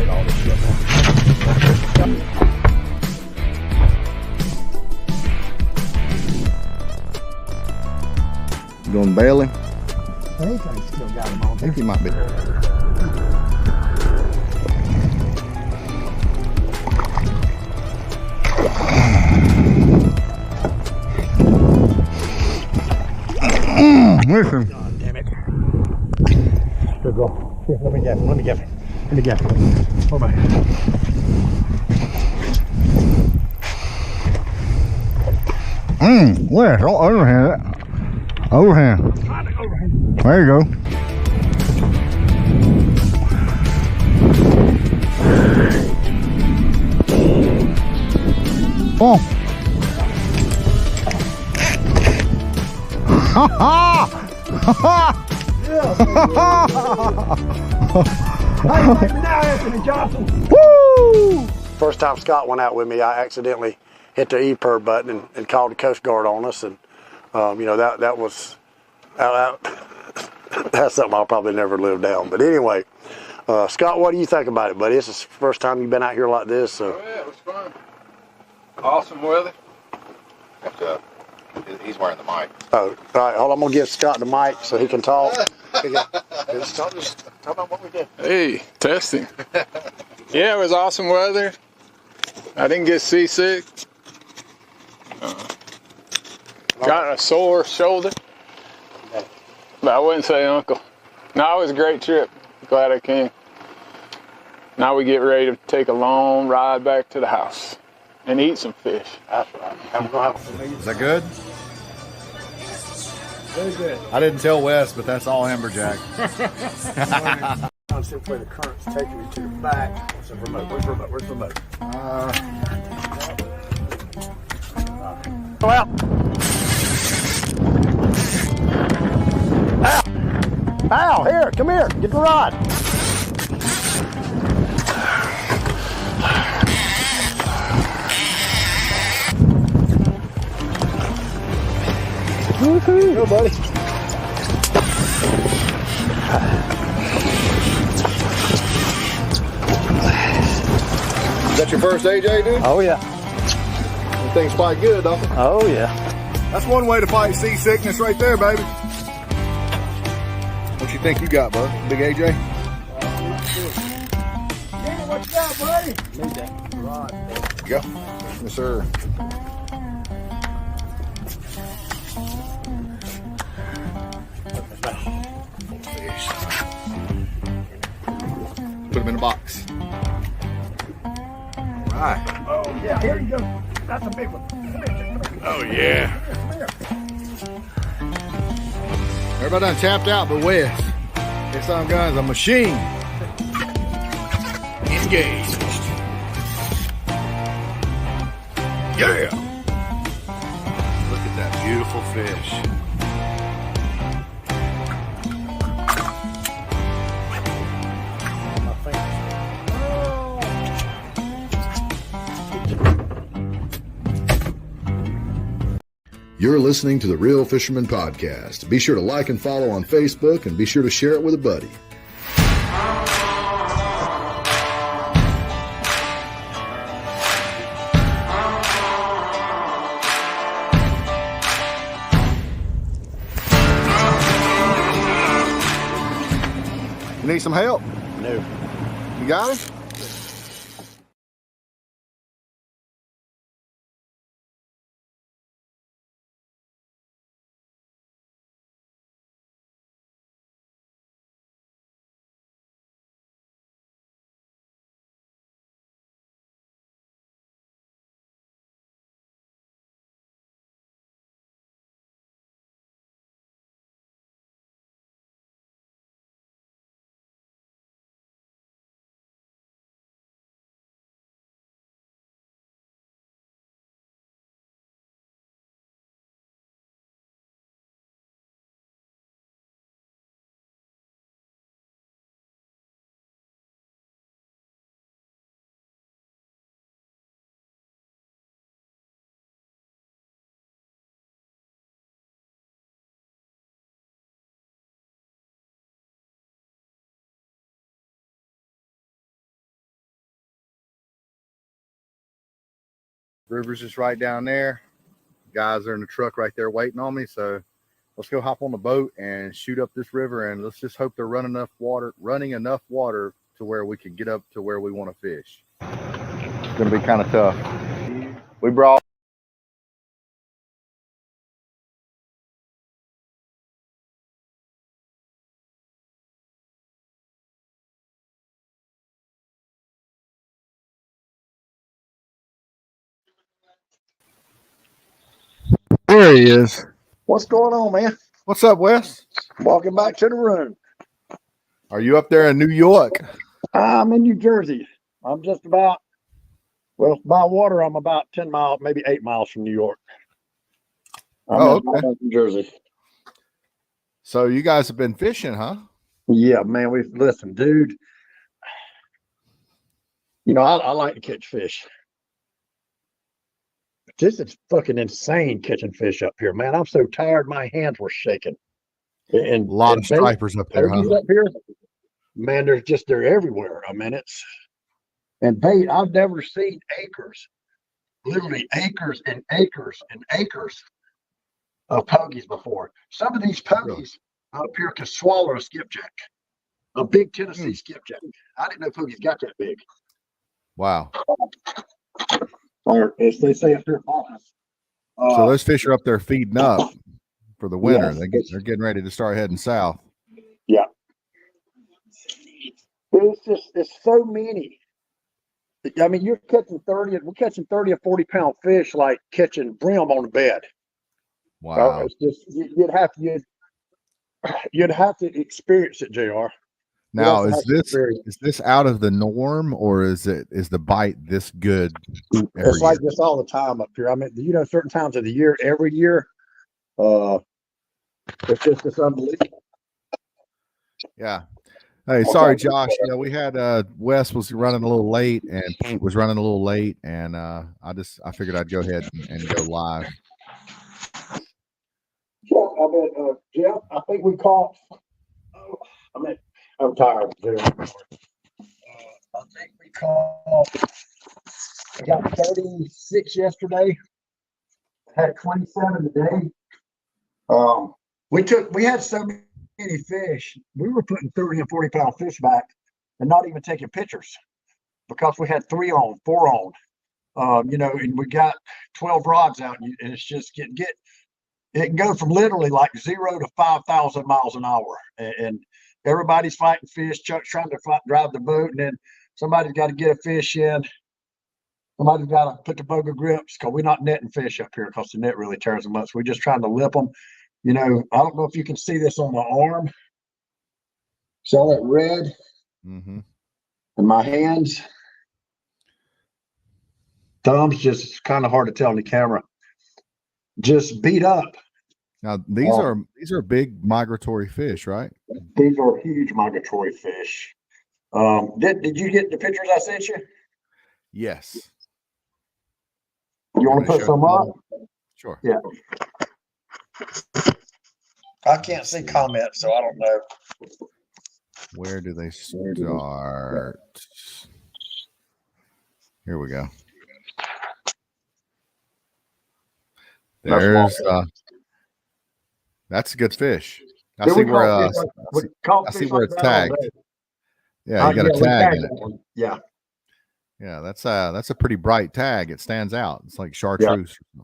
load all this shit, man. You gonna bail him? I think I still got him on. I think he might be. Listen. God damn it. Good girl. Here, let me get him. Let me get him. Let me get him. Hold on. Where? Oh, overhand. Overhand. There you go. Oh. Ha ha! How you like me now, Anthony Johnson? Woo! First time Scott went out with me, I accidentally hit the E-PER button and called the Coast Guard on us, and you know that was that's something I'll probably never live down. But anyway, Scott, what do you think about it, buddy? This is the first time you've been out here like this, so. Oh yeah, it was fun. Awesome weather. He's wearing the mic. Oh, all right. Hold on, I'm gonna give Scott the mic so he can talk. Scott, just talk about what we did. Hey, testing. Yeah, it was awesome weather. I didn't get seasick. Got a sore shoulder, but I wouldn't say uncle. No, it was a great trip. Glad I came. Now we get ready to take a long ride back to the house and eat some fish. That's right. I'm gonna have Is that good? very good. I didn't tell Wes, but that's all amberjack. I'm seeing where the current's taking me to the back. Where's the remote? Where's the remote? Where's the remote? Go out. Ow! Ow! Here, come here. Get the rod. Woohoo! Go, buddy. Is that your first AJ, dude? Oh, yeah. Things fight good, don't they? Oh, yeah. That's one way to fight seasickness right there, baby. What you think you got, bud? Big AJ? Yeah, what you got, buddy? Need that rod. There you go. Yes, sir. Fish. Put them in a box. All right. Oh, yeah, here you go. That's a big one. Come here, come here. Oh, yeah. Come here. Everybody done tapped out but Wes. This on gun's a machine. Engaged. Yeah. Look at that beautiful fish. You're listening to the Real Fisherman Podcast. Be sure to like and follow on Facebook, and be sure to share it with a buddy. You need some help? No. You got it? River's just right down there. Guys are in the truck right there waiting on me. So let's go hop on the boat and shoot up this river, and let's just hope they're running enough water to where we can get up to where we want to fish. It's going to be kind of tough. We brought There he is. What's going on, man? What's up, Wes? Walking back to the room. Are you up there in New York? I'm in New Jersey. I'm just about, well, by water, I'm about 10 miles, maybe 8 miles from New York. I'm okay. in New Jersey. So you guys have been fishing, huh? Yeah, man. Listen, dude. You know, I like to catch fish. This is fucking insane catching fish up here, man. I'm so tired, my hands were shaking. And a lot of stripers up there, huh? Up here, man, they're everywhere. I mean, and bait, I've never seen acres, literally acres and acres and acres of pogies before. Some of these pogies up here can swallow a skipjack, a big Tennessee skipjack. I didn't know pogies got that big. Wow. Or as they say up here, so those fish are up there feeding up for the winter. Yeah, they're getting ready to start heading south. Yeah. It's so many. I mean, we're catching 30 or 40 pound fish like catching brim on the bed. Wow. It's just you'd have to experience it, JR. Now, is this out of the norm, or is the bite this good? It's like this all the time up here. I mean, certain times of the year, every year, it's unbelievable. Yeah. Hey, sorry, Josh. We had Wes was running a little late, and Pete was running a little late, and I figured I'd go ahead and go live. Jeff, I think we caught. I'm tired. I think we caught. I got 36 yesterday. Had 27 today. We had so many fish. We were putting 30 and 40 pound fish back, and not even taking pictures because we had 4 on. And we got 12 rods out, and it's just it can go from literally like 0 to 5,000 miles an hour, and everybody's fighting fish. Chuck's trying to drive the boat, and then somebody's got to get a fish in. Somebody's got to put the boga grips, because we're not netting fish up here because the net really tears them up. So we're just trying to lip them. I don't know if you can see this on my arm. See all that red? Mm-hmm. And my hands. Thumbs, just kind of hard to tell on the camera. Just beat up. Now these are big migratory fish, right? These are huge migratory fish. Did you get the pictures I sent you? Yes. You want to put some up? Sure. Yeah. I can't see comments, so I don't know. Where do they start? Here we go. There's that's a good fish. I see where it's tagged. Yeah, you got a tag in it. Yeah. Yeah, that's a pretty bright tag. It stands out. It's like chartreuse. Yeah.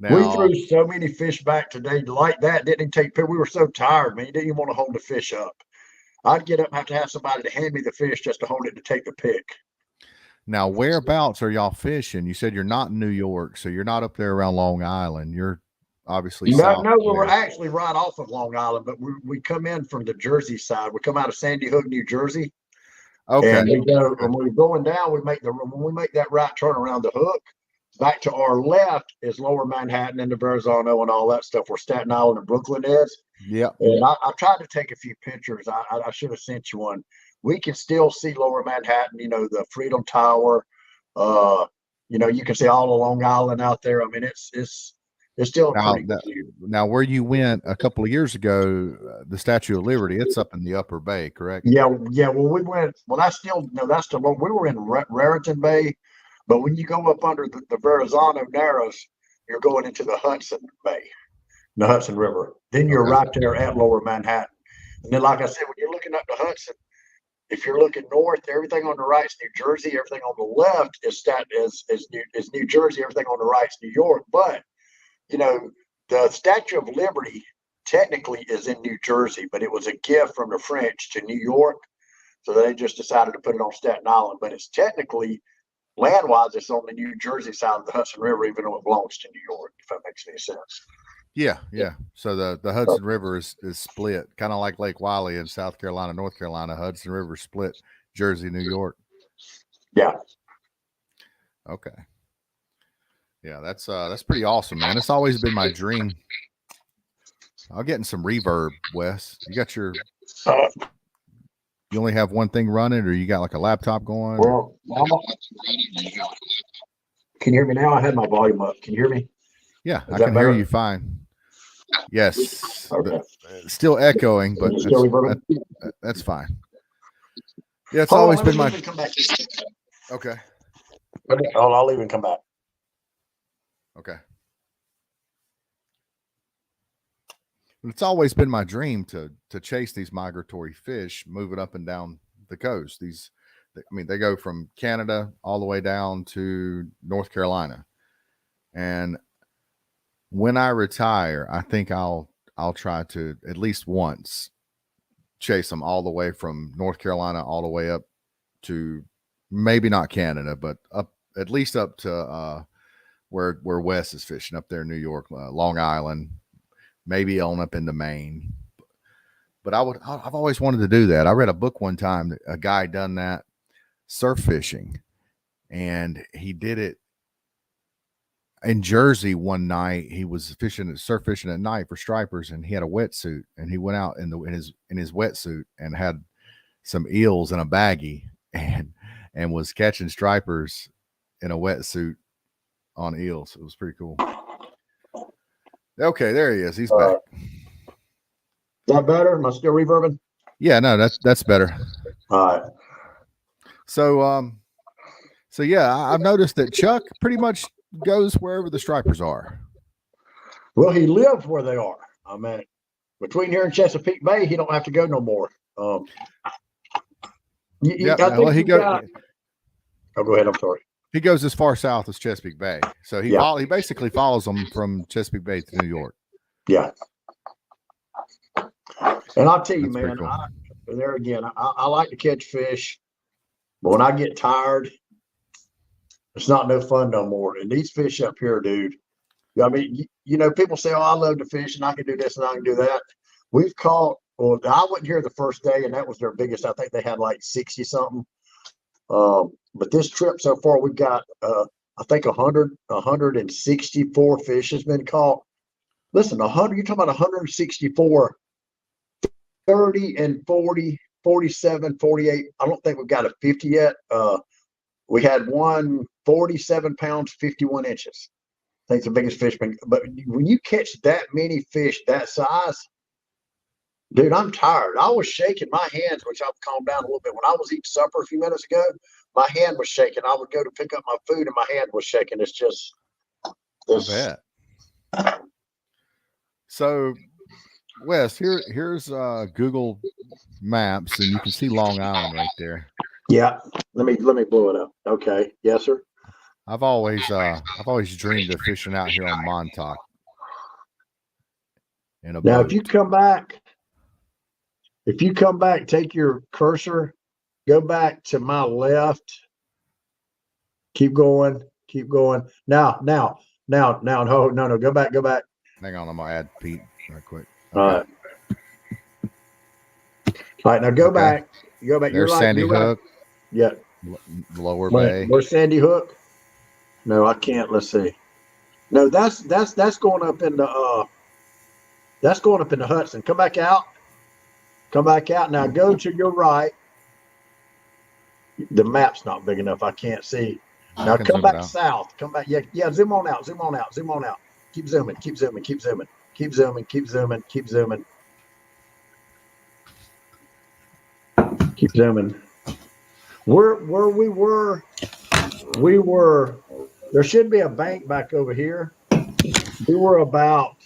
Now, we threw so many fish back today like that. Didn't take. We were so tired, man. You didn't even want to hold the fish up. I'd get up and have to have somebody to hand me the fish just to hold it to take the pick. Now, whereabouts are y'all fishing? You said you're not in New York, so you're not up there around Long Island. You're obviously south. No, we were actually right off of Long Island, but we come in from the Jersey side. We come out of Sandy Hook, New Jersey. Okay. And when we're going down, when we make that right turn around the hook, back to our left is Lower Manhattan and the Verrazano and all that stuff where Staten Island and Brooklyn is. Yeah. And I tried to take a few pictures. I should have sent you one. We can still see Lower Manhattan, the Freedom Tower. You can see all of Long Island out there. I mean, it's still a pretty good view. Now, where you went a couple of years ago, the Statue of Liberty, it's up in the Upper Bay, correct? Yeah. Well, we went. Well, that's the. We were in Raritan Bay. But when you go up under the Verrazano Narrows, you're going into the Hudson Bay, the Hudson River. Then you're right there at Lower Manhattan. And then, like I said, when you're looking up the Hudson, if you're looking north, everything on the right is New Jersey. Everything on the left is New Jersey. Everything on the right is New York. But, you know, the Statue of Liberty technically is in New Jersey, but it was a gift from the French to New York. So they just decided to put it on Staten Island. But it's technically, land-wise, it's on the New Jersey side of the Hudson River, even though it belongs to New York, if that makes any sense. Yeah. So the Hudson River is split, kind of like Lake Wylie in South Carolina, North Carolina. Hudson River split Jersey, New York. Yeah. Okay. Yeah, that's pretty awesome, man. It's always been my dream. I'm getting some reverb, Wes. You got your you only have one thing running, or you got like a laptop going? Well, can you hear me now? I had my volume up. Can you hear me? Yeah, I can hear you fine. Yes. Okay. Still echoing, but that's fine. Yeah, it's always been my. Okay. I'll even come back. Okay. It's always been my dream to chase these migratory fish moving up and down the coast. They go from Canada all the way down to North Carolina. And when I retire, I think I'll try to at least once chase them all the way from North Carolina all the way up to maybe not Canada, but at least up to where Wes is fishing up there in New York, Long Island, maybe on up into Maine. But I've always wanted to do that. I read a book one time that a guy done that surf fishing, and he did it in Jersey one night. He was surf fishing at night for stripers, and he had a wetsuit, and he went out in his wetsuit and had some eels in a baggie and was catching stripers in a wetsuit on eels. It was pretty cool. Okay, there he is. He's back. Is that better? Am I still reverbing? Yeah, no, that's better. All right. So yeah, I've noticed that Chuck pretty much goes wherever the stripers are. Well, he lives where they are. I mean, between here and Chesapeake Bay, he don't have to go no more. Oh, go ahead. I'm sorry. He goes as far south as Chesapeake Bay, so he basically follows them from Chesapeake Bay to New York. Yeah. And I'll tell you, That's man, cool. there again, I like to catch fish, but when I get tired, it's not no fun no more. And these fish up here, dude, I mean, people say, oh, I love to fish and I can do this and I can do that. We've caught, well, I wasn't here the first day, and that was their biggest. I think they had like 60 something. But this trip so far, we've got, I think 164 fish has been caught. Listen, you're talking about 164, 30 and 40, 47, 48. I don't think we've got a 50 yet. We had one 47 pounds, 51 inches. I think it's the biggest fish. But when you catch that many fish that size, dude, I'm tired. I was shaking my hands, which I've calmed down a little bit. When I was eating supper a few minutes ago, my hand was shaking. I would go to pick up my food and my hand was shaking. It's just I bet. So, Wes, here's Google Maps, and you can see Long Island right there. Yeah. Let me blow it up. Okay. Yes, sir. I've always dreamed of fishing out here on Montauk. Now, if you come back, take your cursor, go back to my left. Keep going. Now. No. Go back. Hang on, I'm gonna add Pete real quick. Okay. All right. Now go back. You go back. There's Sandy Hook. Yeah. Lower Bay. Where's Sandy Hook? No, I can't. Let's see. No, that's going up in the Hudson. Come back out. Now go to your right. The map's not big enough. I can't see. Now come back south. Come back. Yeah. Zoom on out. Keep zooming. Keep zooming. Where we were there should be a bank back over here. We're about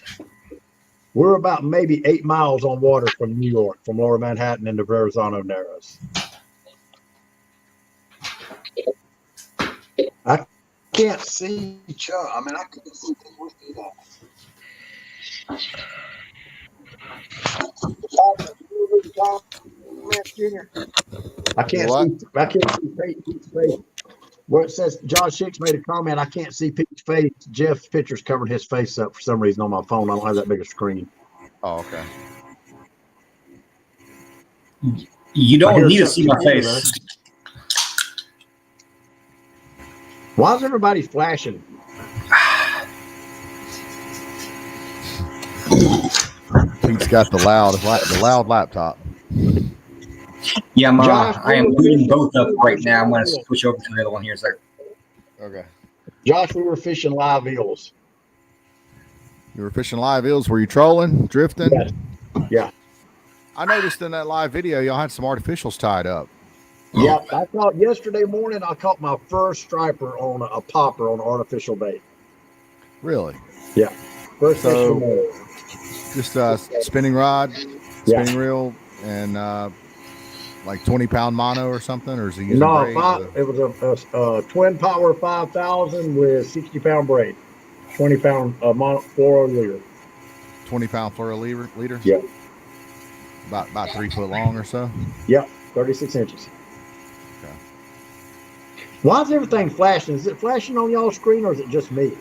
maybe 8 miles on water from New York, from Lower Manhattan into Verrazano Narrows. I can't see Chuck. I mean, I can't see where's I can't see Pete's face. Where it says John Shicks made a comment, I can't see Pete's face. Jeff's picture's covering his face up for some reason on my phone. I don't have that big a screen. Oh, okay. You don't need to see my face. Why is everybody flashing? Pete's got the loud laptop. Yeah, I am booting both up right now. I'm going to switch over to the other one here, sir. Okay. Josh, we were fishing live eels. You were fishing live eels. Were you trolling, drifting? Yes. Yeah. I noticed in that live video, y'all had some artificials tied up. Yeah, I caught yesterday morning. I caught my first striper on a popper on artificial bait. Really? Yeah. First fish of the morning. Just spinning rod, spinning reel, and like 20-pound mono or something, or is he using braid? It was a twin power 5,000 with 60-pound braid, 20-pound mono fluoro leader. 20-pound fluoro leader. Yeah. About 3 foot long or so. Yep, 36 inches. Okay. Why is everything flashing? Is it flashing on y'all's screen or is it just me?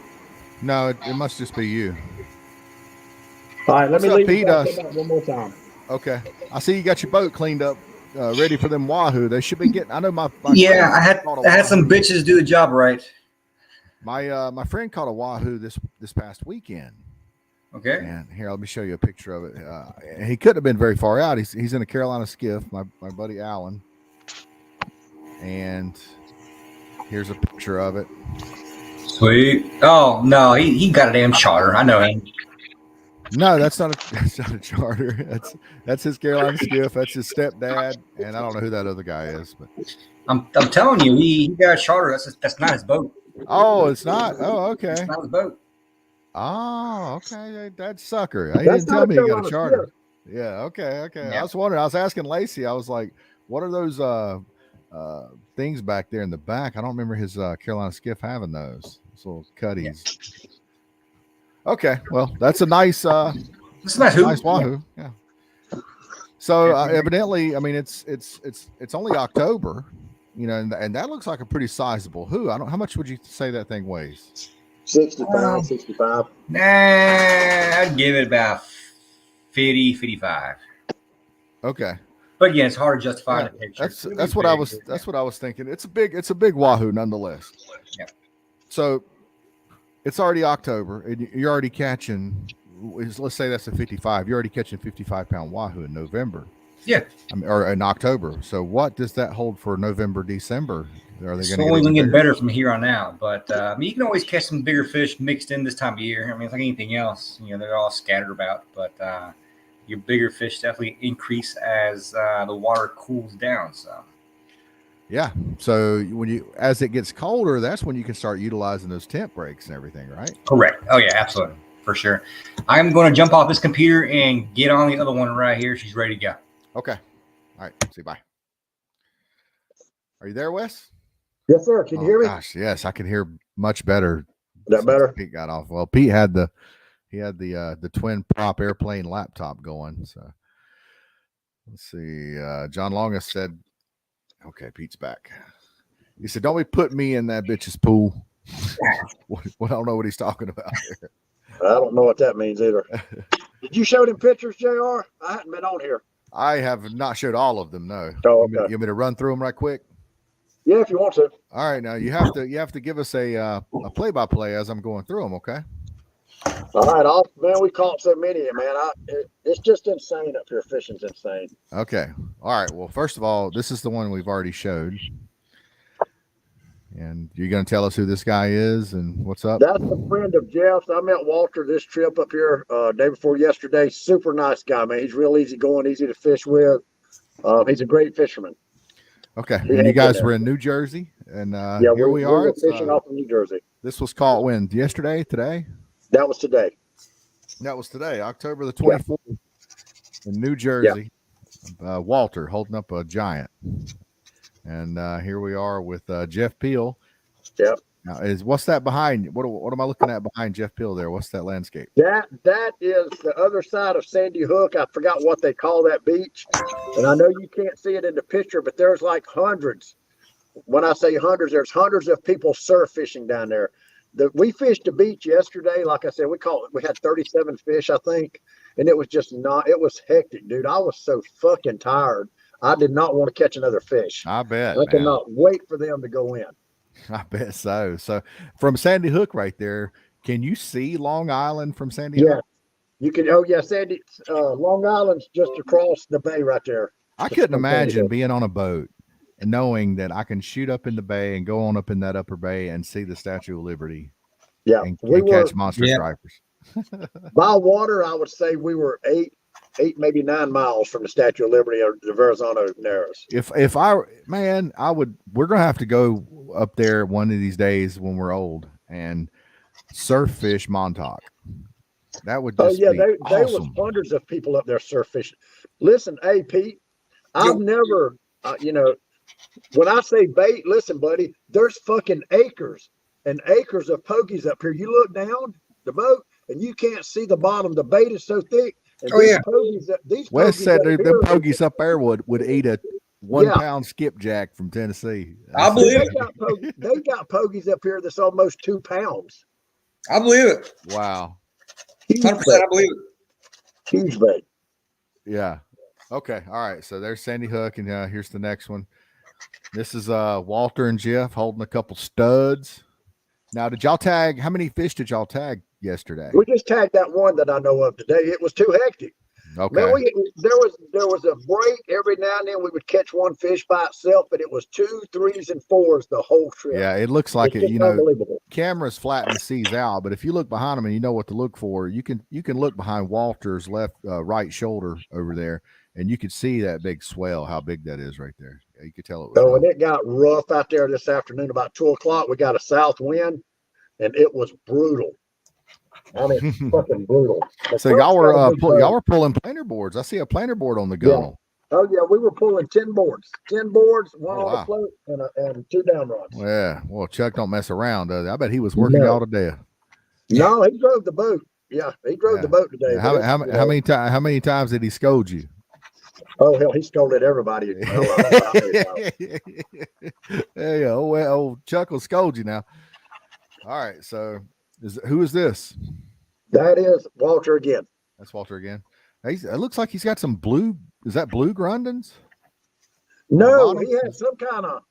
No, it must just be you. All right, let me leave Pete? one more time. Okay, I see you got your boat cleaned up, ready for them wahoo. They should be getting. I know my yeah. I had some bitches do the job right. My friend caught a wahoo this past weekend. Okay. And here, let me show you a picture of it. He couldn't have been very far out. He's in a Carolina skiff. My buddy Alan. And here's a picture of it. Sweet. Oh no, he got a damn charter. I know him. No, that's not a charter. That's his Carolina skiff. That's his stepdad, and I don't know who that other guy is. But I'm telling you, he got a charter. That's not his boat. Oh, it's not. Oh, okay. It's not his boat. Oh, okay. That sucker. He didn't tell me he got a charter. Yeah. Okay. Yeah. I was wondering. I was asking Lacey. I was like, "What are those things back there in the back?" I don't remember his Carolina skiff having those little cutties. Yeah. Okay, well, that's a nice, nice wahoo. Yeah. So evidently, I mean, it's only October, and that looks like a pretty sizable who. How much would you say that thing weighs? 65, 65. Nah, I'd give it about 50, 55. Okay. But yeah, it's hard to justify the picture. That's what I was thinking. It's a big wahoo nonetheless. Yeah. So it's already October, and you're already catching. Let's say that's a 55. You're already catching 55-pound wahoo in November. Yeah. Or in October. So what does that hold for November, December? Are they going to only get better from here on out? But I mean, you can always catch some bigger fish mixed in this time of year. I mean, it's like anything else. They're all scattered about. But your bigger fish definitely increase as the water cools down. So. Yeah. So as it gets colder, that's when you can start utilizing those tent breaks and everything, right? Correct. Oh yeah, absolutely, for sure. I'm going to jump off this computer and get on the other one right here. She's ready to go. Okay. All right. See you. Bye. Are you there, Wes? Yes, sir. Can you hear me? Gosh, yes, I can hear much better. Is that better? Pete got off. Well, Pete had the twin prop airplane laptop going. So let's see. John Longest said, okay, Pete's back. He said, "Don't be putting me in that bitch's pool." Well, I don't know what he's talking about there. I don't know what that means either. Did you show them pictures, JR? I hadn't been on here. I have not showed all of them. No. Oh, okay. You want me to run through them right quick? Yeah, if you want to. All right, now you have to give us a play-by-play as I'm going through them. Okay. All right, man, we caught so many, man. It's just insane up here. Fishing's insane. Okay. All right. Well, first of all, this is the one we've already showed. And you're going to tell us who this guy is and what's up? That's a friend of Jeff's. I met Walter this trip up here day before yesterday. Super nice guy, man. He's real easy going, easy to fish with. He's a great fisherman. Okay. And you guys were in New Jersey And Yeah, here we are. were fishing off of New Jersey. This was caught when? Yesterday? Today? That was today. That was today, October the 24th in New Jersey. Walter holding up a giant. And here we are with Jeff Peel. Yep. Now, what's that behind? What am I looking at behind Jeff Peel there? What's that landscape? That is the other side of Sandy Hook. I forgot what they call that beach. And I know you can't see it in the picture, but there's like hundreds. When I say hundreds, there's hundreds of people surf fishing down there. We fished the beach yesterday. Like I said, we had 37 fish, I think. And it was it was hectic, dude. I was so fucking tired. I did not want to catch another fish. I bet. I cannot wait for them to go in. I bet so. So from Sandy Hook right there, can you see Long Island from Sandy Hook? You can. Oh, yeah. Sandy, Long Island's just across the bay right there. I couldn't imagine being on a boat and knowing that I can shoot up in the bay and go on up in that upper bay and see the Statue of Liberty. Yeah. And catch monster stripers. By water, I would say we were 8, maybe 9 miles from the Statue of Liberty or the Verrazano Narrows. We're going to have to go up there one of these days when we're old and surf fish Montauk. That would just be there awesome. was hundreds of people up there surf fishing. Listen, hey, Pete, I've never, when I say bait, listen, buddy, there's fucking acres and acres of pogies up here. You look down the boat and you can't see the bottom. The bait is so thick. And Wes said them pogies up there would eat a 1 pound skipjack from Tennessee. I believe they got pogies up here that's almost 2 pounds. I believe it. Wow. 100%. I believe it. Huge bait. Yeah. Okay. All right. So there's Sandy Hook, and here's the next one. This is Walter and Jeff holding a couple studs. Now, did y'all tag? How many fish did y'all tag yesterday? We just tagged that one that I know of today. It was too hectic. Okay. Man, there was a break every now and then. We would catch one fish by itself, but it was 2, 3s, and 4s the whole trip. Yeah, it looks like it. Unbelievable. Cameras flatten the seas out, but if you look behind them and you know what to look for, you can look behind Walter's right shoulder over there, and you can see that big swell. How big that is right there. Yeah, you could tell it was. And it got rough out there this afternoon. About 2 o'clock, we got a south wind, and it was brutal. I mean, fucking brutal. So y'all were pulling planer boards. I see a planer board on the gunnel. Yeah. Oh yeah, we were pulling 10 boards. 10 boards, one on the float, and 2 down rods. Yeah. Well, Chuck don't mess around, does he? I bet he was working y'all to death. No, he drove the boat. Yeah, he drove the boat today. How many times did he scold you? Oh hell, he scolded everybody. Hey, old Chuck will scold you now. All right, so who is this? That is Walter again. That's Walter again. It looks like he's got some blue. Is that blue Grundens? No, he had some kind of.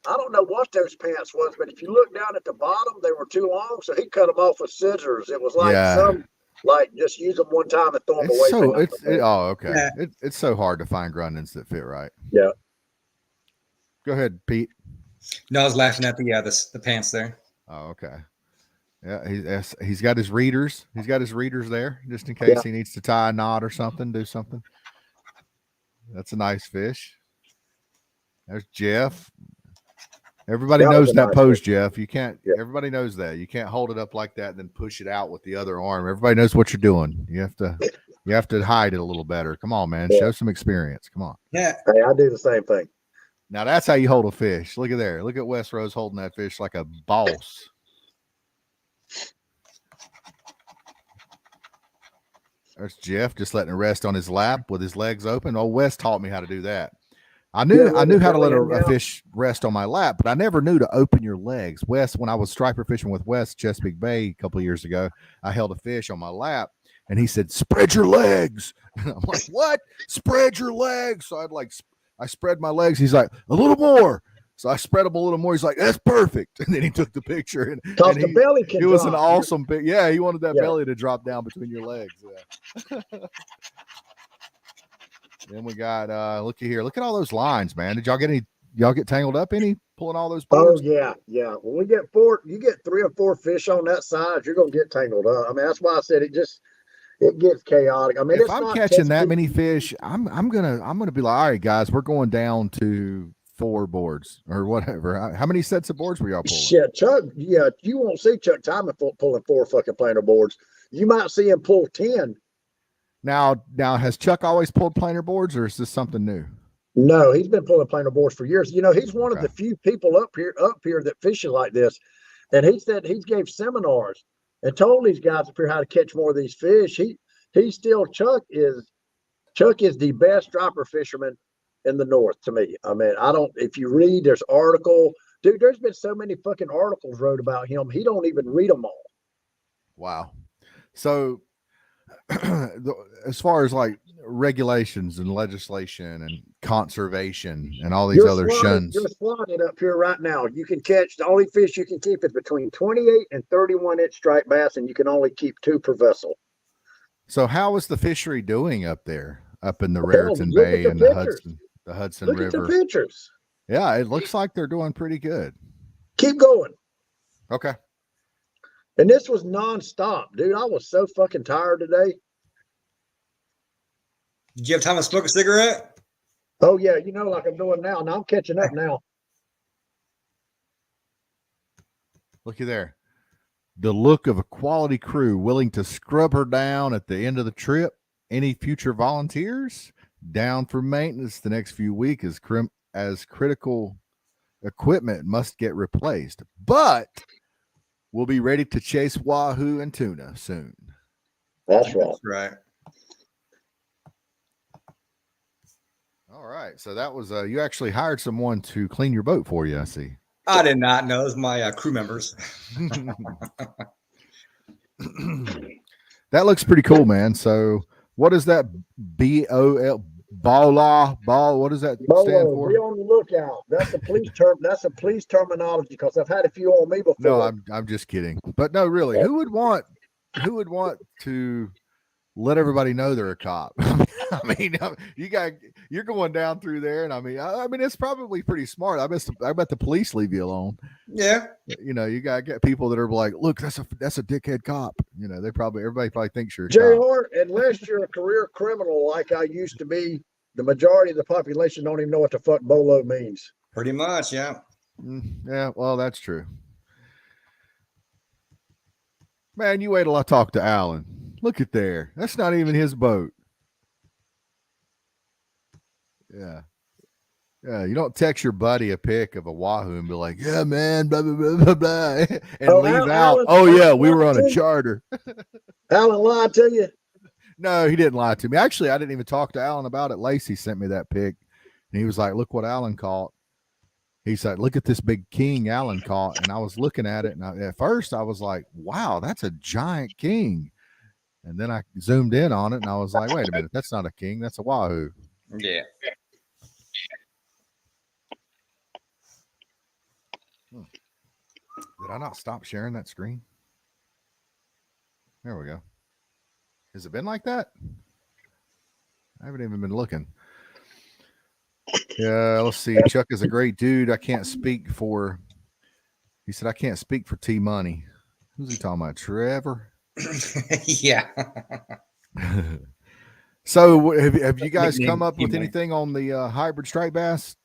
I don't know what those pants was, but if you look down at the bottom, they were too long, so he cut them off with scissors. It was like just use them one time and throw them away. Okay. Yeah. It's so hard to find Grundens that fit right. Yeah. Go ahead, Pete. No, I was laughing at the pants there. Oh, okay. Yeah, he's got his readers. He's got his readers there just in case he needs to tie a knot or something, do something. That's a nice fish. There's Jeff. Everybody knows that pose, Jeff. You can't. Yeah. Everybody knows that. You can't hold it up like that and then push it out with the other arm. Everybody knows what you're doing. You have to hide it a little better. Come on, man. Show some experience. Come on. Yeah. Hey, I do the same thing. Now that's how you hold a fish. Look at there. Look at Wes Rose holding that fish like a boss. There's Jeff just letting it rest on his lap with his legs open. Oh, Wes taught me how to do that. I knew how to let a fish rest on my lap, but I never knew to open your legs. Wes, when I was striper fishing with Wes Chesapeake Bay a couple of years ago, I held a fish on my lap, and he said, "Spread your legs." And I'm like, "What? Spread your legs?" So I spread my legs. He's like, "A little more." So I spread them a little more. He's like, "That's perfect." And then he took the picture, and the belly can. It was an awesome pic. Yeah, he wanted that belly to drop down between your legs. Yeah. Then we got looky here. Look at all those lines, man. Did y'all get tangled up any pulling all those boards? Oh yeah. When we get you get 3 or 4 fish on that side, you're gonna get tangled up. I mean, that's why I said it gets chaotic. I mean, if I'm catching that many fish, I'm gonna be like, all right, guys, we're going down to 4 boards or whatever. How many sets of boards were y'all pulling? Shit, Chuck. Yeah, you won't see Chuck Timon pulling 4 fucking planer boards. You might see him pull 10. Now, has Chuck always pulled planer boards, or is this something new? No, he's been pulling planer boards for years. You know, he's one of the few people up here that fishing like this. And he said he gave seminars and told these guys up here how to catch more of these fish. Chuck is the best striper fisherman in the North to me. I mean, if you read, there's dude, there's been so many fucking articles wrote about him. He don't even read them all. Wow. So as far as like regulations and legislation and conservation and all these other shuns. You're slotted up here right now. You can catch, the only fish you can keep is between 28 and 31-inch striped bass, and you can only keep 2 per vessel. So how is the fishery doing up there, up in the Raritan Bay and the Hudson River? Look at the pictures. Yeah, it looks like they're doing pretty good. Keep going. Okay. And this was nonstop, dude. I was so fucking tired today. Did you have time to smoke a cigarette? Oh yeah, like I'm doing now. Now I'm catching up now. Looky there. The look of a quality crew willing to scrub her down at the end of the trip. Any future volunteers? Down for maintenance the next few weeks as critical equipment must get replaced. But we'll be ready to chase wahoo and tuna soon. That's right. That's right. All right. So that was you actually hired someone to clean your boat for you, I see. I did not know. It was my crew members. That looks pretty cool, man. So what is that BOL ball? What does that stand for? Be on the lookout. That's a police term. That's a police terminology because I've had a few on me before. No, I'm just kidding. But no, really, who would want to let everybody know they're a cop? I mean, you're going down through there, and I mean, it's probably pretty smart. I bet the police leave you alone. Yeah, you gotta get people that are like, look, that's a dickhead cop. Everybody probably thinks you're a JR, cop. Unless you're a career criminal like I used to be, the majority of the population don't even know what the fuck bolo means. Pretty much, yeah. Yeah, well, that's true. Man, you wait till I talk to Alan. Look at there. That's not even his boat. Yeah. Yeah, you don't text your buddy a pic of a wahoo and be like, yeah, man, blah, blah, blah, blah, blah, and leave out, we were on a charter. Alan lied to you? No, he didn't lie to me. Actually, I didn't even talk to Alan about it. Lacey sent me that pic, and he was like, look what Alan caught. He said, look at this big king Alan caught. And I was looking at it, and at first I was like, wow, that's a giant king. And then I zoomed in on it, and I was like, wait a minute, that's not a king, that's a wahoo. Yeah. Did I not stop sharing that screen? There we go. Has it been like that? I haven't even been looking. Yeah, let's see. Chuck is a great dude. He said, I can't speak for T Money. Who's he talking about? Trevor? Yeah. So have you guys come up with anything on the hybrid striped bass?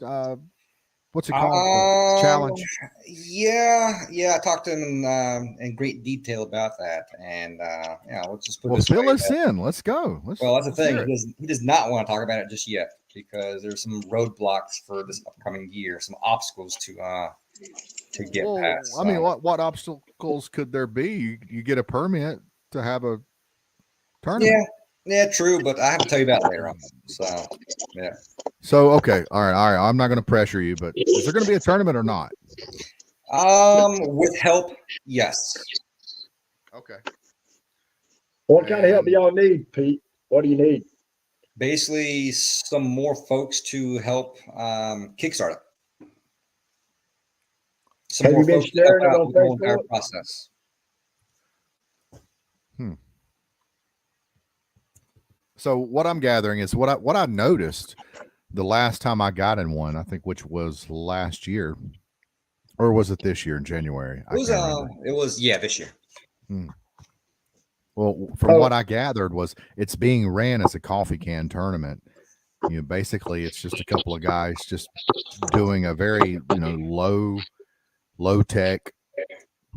What's it called? Challenge? Yeah. I talked to him in great detail about that. And let's just put this fill us in. Let's go. That's the thing. He does not want to talk about it just yet because there's some roadblocks for this upcoming year, some obstacles to get past. I mean, what obstacles could there be? You get a permit to have a tournament. Yeah, true, but I have to tell you about it later on. So, yeah. So, okay. All right. I'm not going to pressure you, but is there going to be a tournament or not? With help, yes. Okay. What kind of help do y'all need, Pete? What do you need? Basically, some more folks to help kickstart it. Have you been sharing it on Facebook? The entire process. So what I'm gathering is what I noticed the last time I got in one, I think, which was last year, or was it this year in January? It was this year. Well, from what I gathered was it's being ran as a coffee can tournament, Basically it's just a couple of guys just doing a very, low tech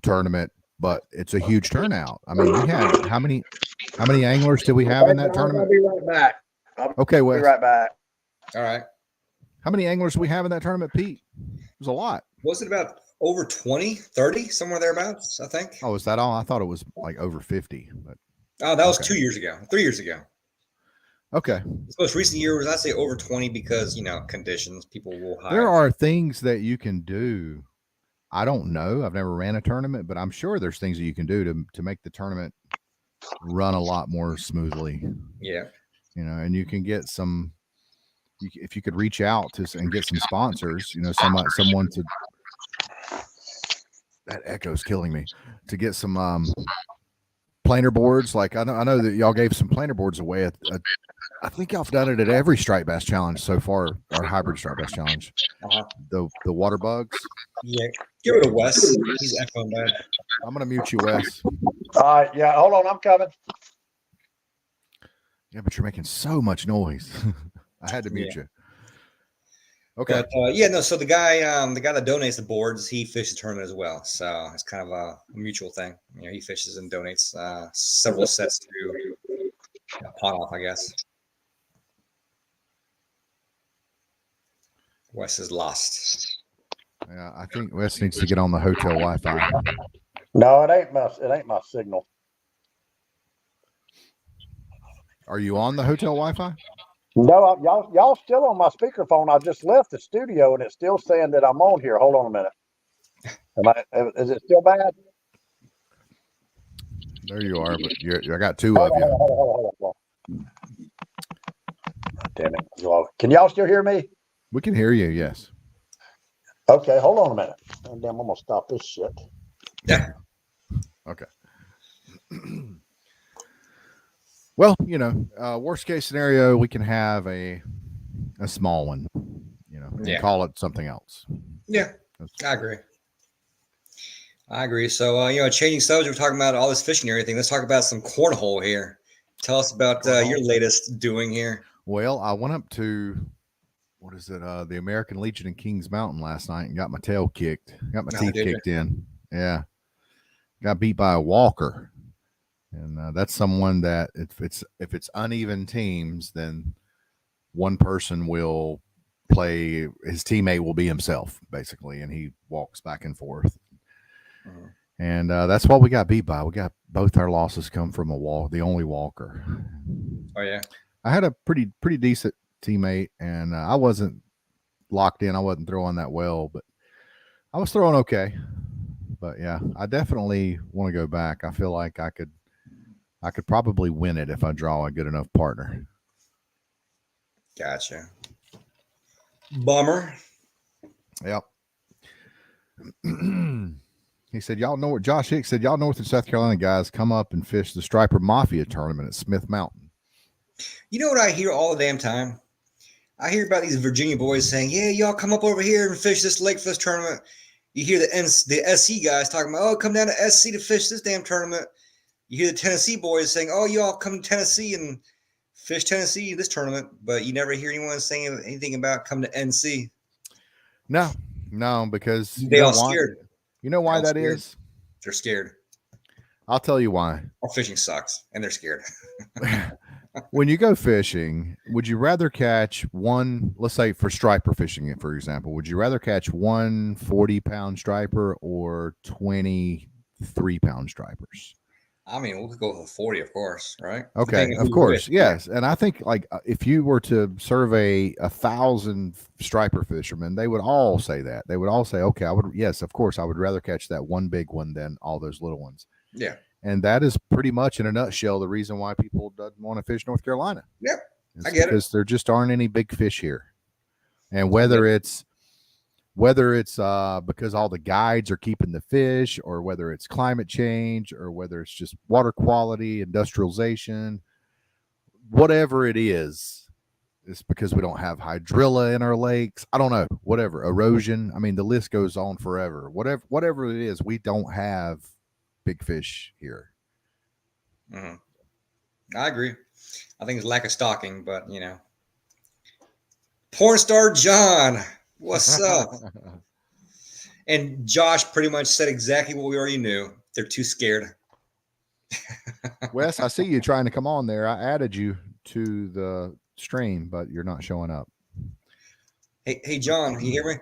tournament, but it's a huge turnout. I mean, we had how many anglers did we have in that tournament? I'll be right back. Okay, Be Wes. right back. All right. How many anglers do we have in that tournament, Pete? It was a lot. Was it about over 20, 30, somewhere thereabouts, I think? Oh, is that all? I thought it was like over 50. But Oh, that was okay. 2 years ago, 3 years ago. Okay. This most recent year was, I'd say, over 20 because, conditions, people will hire. There are things that you can do. I don't know. I've never ran a tournament, but I'm sure there's things that you can do to make the tournament run a lot more smoothly. Yeah. And you can get some, if you could reach out to and get some sponsors, someone to, that echo's killing me, to get some planer boards. Like I know that y'all gave some planer boards away I think y'all have done it at every striped bass challenge so far, our hybrid striped bass challenge. The water bugs. Yeah. Give it to Wes. He's echoing bad. I'm gonna mute you, Wes. All right. Yeah. Hold on. I'm coming. Yeah, but you're making so much noise. I had to mute you. Okay. But, so the guy that donates the boards, he fishes the tournament as well. So it's kind of a mutual thing. He fishes and donates several sets to pot off, I guess. Wes is lost. Yeah, I think Wes needs to get on the hotel Wi-Fi. No, it ain't my signal. Are you on the hotel Wi-Fi? No, y'all still on my speakerphone. I just left the studio and it's still saying that I'm on here. Hold on a minute. Is it still bad? There you are, but I got two of you. Hold on. Damn it. Can y'all still hear me? We can hear you, yes. Okay, hold on a minute. Oh, damn, I'm gonna stop this shit. Yeah. Okay. Well, worst case scenario, we can have a small one, and call it something else. Yeah, I agree. So, changing subject, we're talking about all this fishing and everything. Let's talk about some cornhole here. Tell us about your latest doing here. Well, I went up to, the American Legion in Kings Mountain last night and got my tail kicked. Got my teeth kicked in. Yeah. Got beat by a walker. And that's someone that if it's uneven teams, then one person will play, his teammate will be himself, basically, and he walks back and forth. And that's what we got beat by. We got both our losses come from the only walker. Oh, yeah. I had a pretty decent teammate, and I wasn't locked in. I wasn't throwing that well, but I was throwing okay. But yeah, I definitely want to go back. I feel like I could probably win it if I draw a good enough partner. Gotcha. Bummer. Yep. He said, Josh Hicks said, y'all North and South Carolina guys come up and fish the Striper Mafia tournament at Smith Mountain. You know what I hear all the damn time? I hear about these Virginia boys saying, yeah, y'all come up over here and fish this lake for this tournament. You hear the SC guys talking about, oh, come down to SC to fish this damn tournament. You hear the Tennessee boys saying, oh, y'all come to Tennessee and fish Tennessee this tournament. But you never hear anyone saying anything about come to NC. No, because they all scared. You know why that is? They're scared. I'll tell you why. Our fishing sucks, and they're scared. When you go fishing, would you rather catch one, let's say for striper fishing, for example, would you rather catch one 40-pound striper or 23-pound stripers? I mean, we'll go with 40, of course, right? Okay, of course, yes. And I think, like, if you were to survey 1,000 striper fishermen, they would all say that. They would all say, okay, yes, of course, I would rather catch that one big one than all those little ones. Yeah. And that is pretty much in a nutshell the reason why people doesn't want to fish North Carolina. Yep, I get it. Because there just aren't any big fish here. And whether it's because all the guides are keeping the fish, or whether it's climate change, or whether it's just water quality, industrialization, whatever it is, it's because we don't have hydrilla in our lakes. I don't know, whatever, erosion. I mean, the list goes on forever. Whatever it is, we don't have big fish here. I agree. I think it's lack of stocking, but Porn star John, what's up? And Josh pretty much said exactly what we already knew. They're too scared. Wes, I see you trying to come on there. I added you to the stream, but you're not showing up. Hey, John, can you hear me?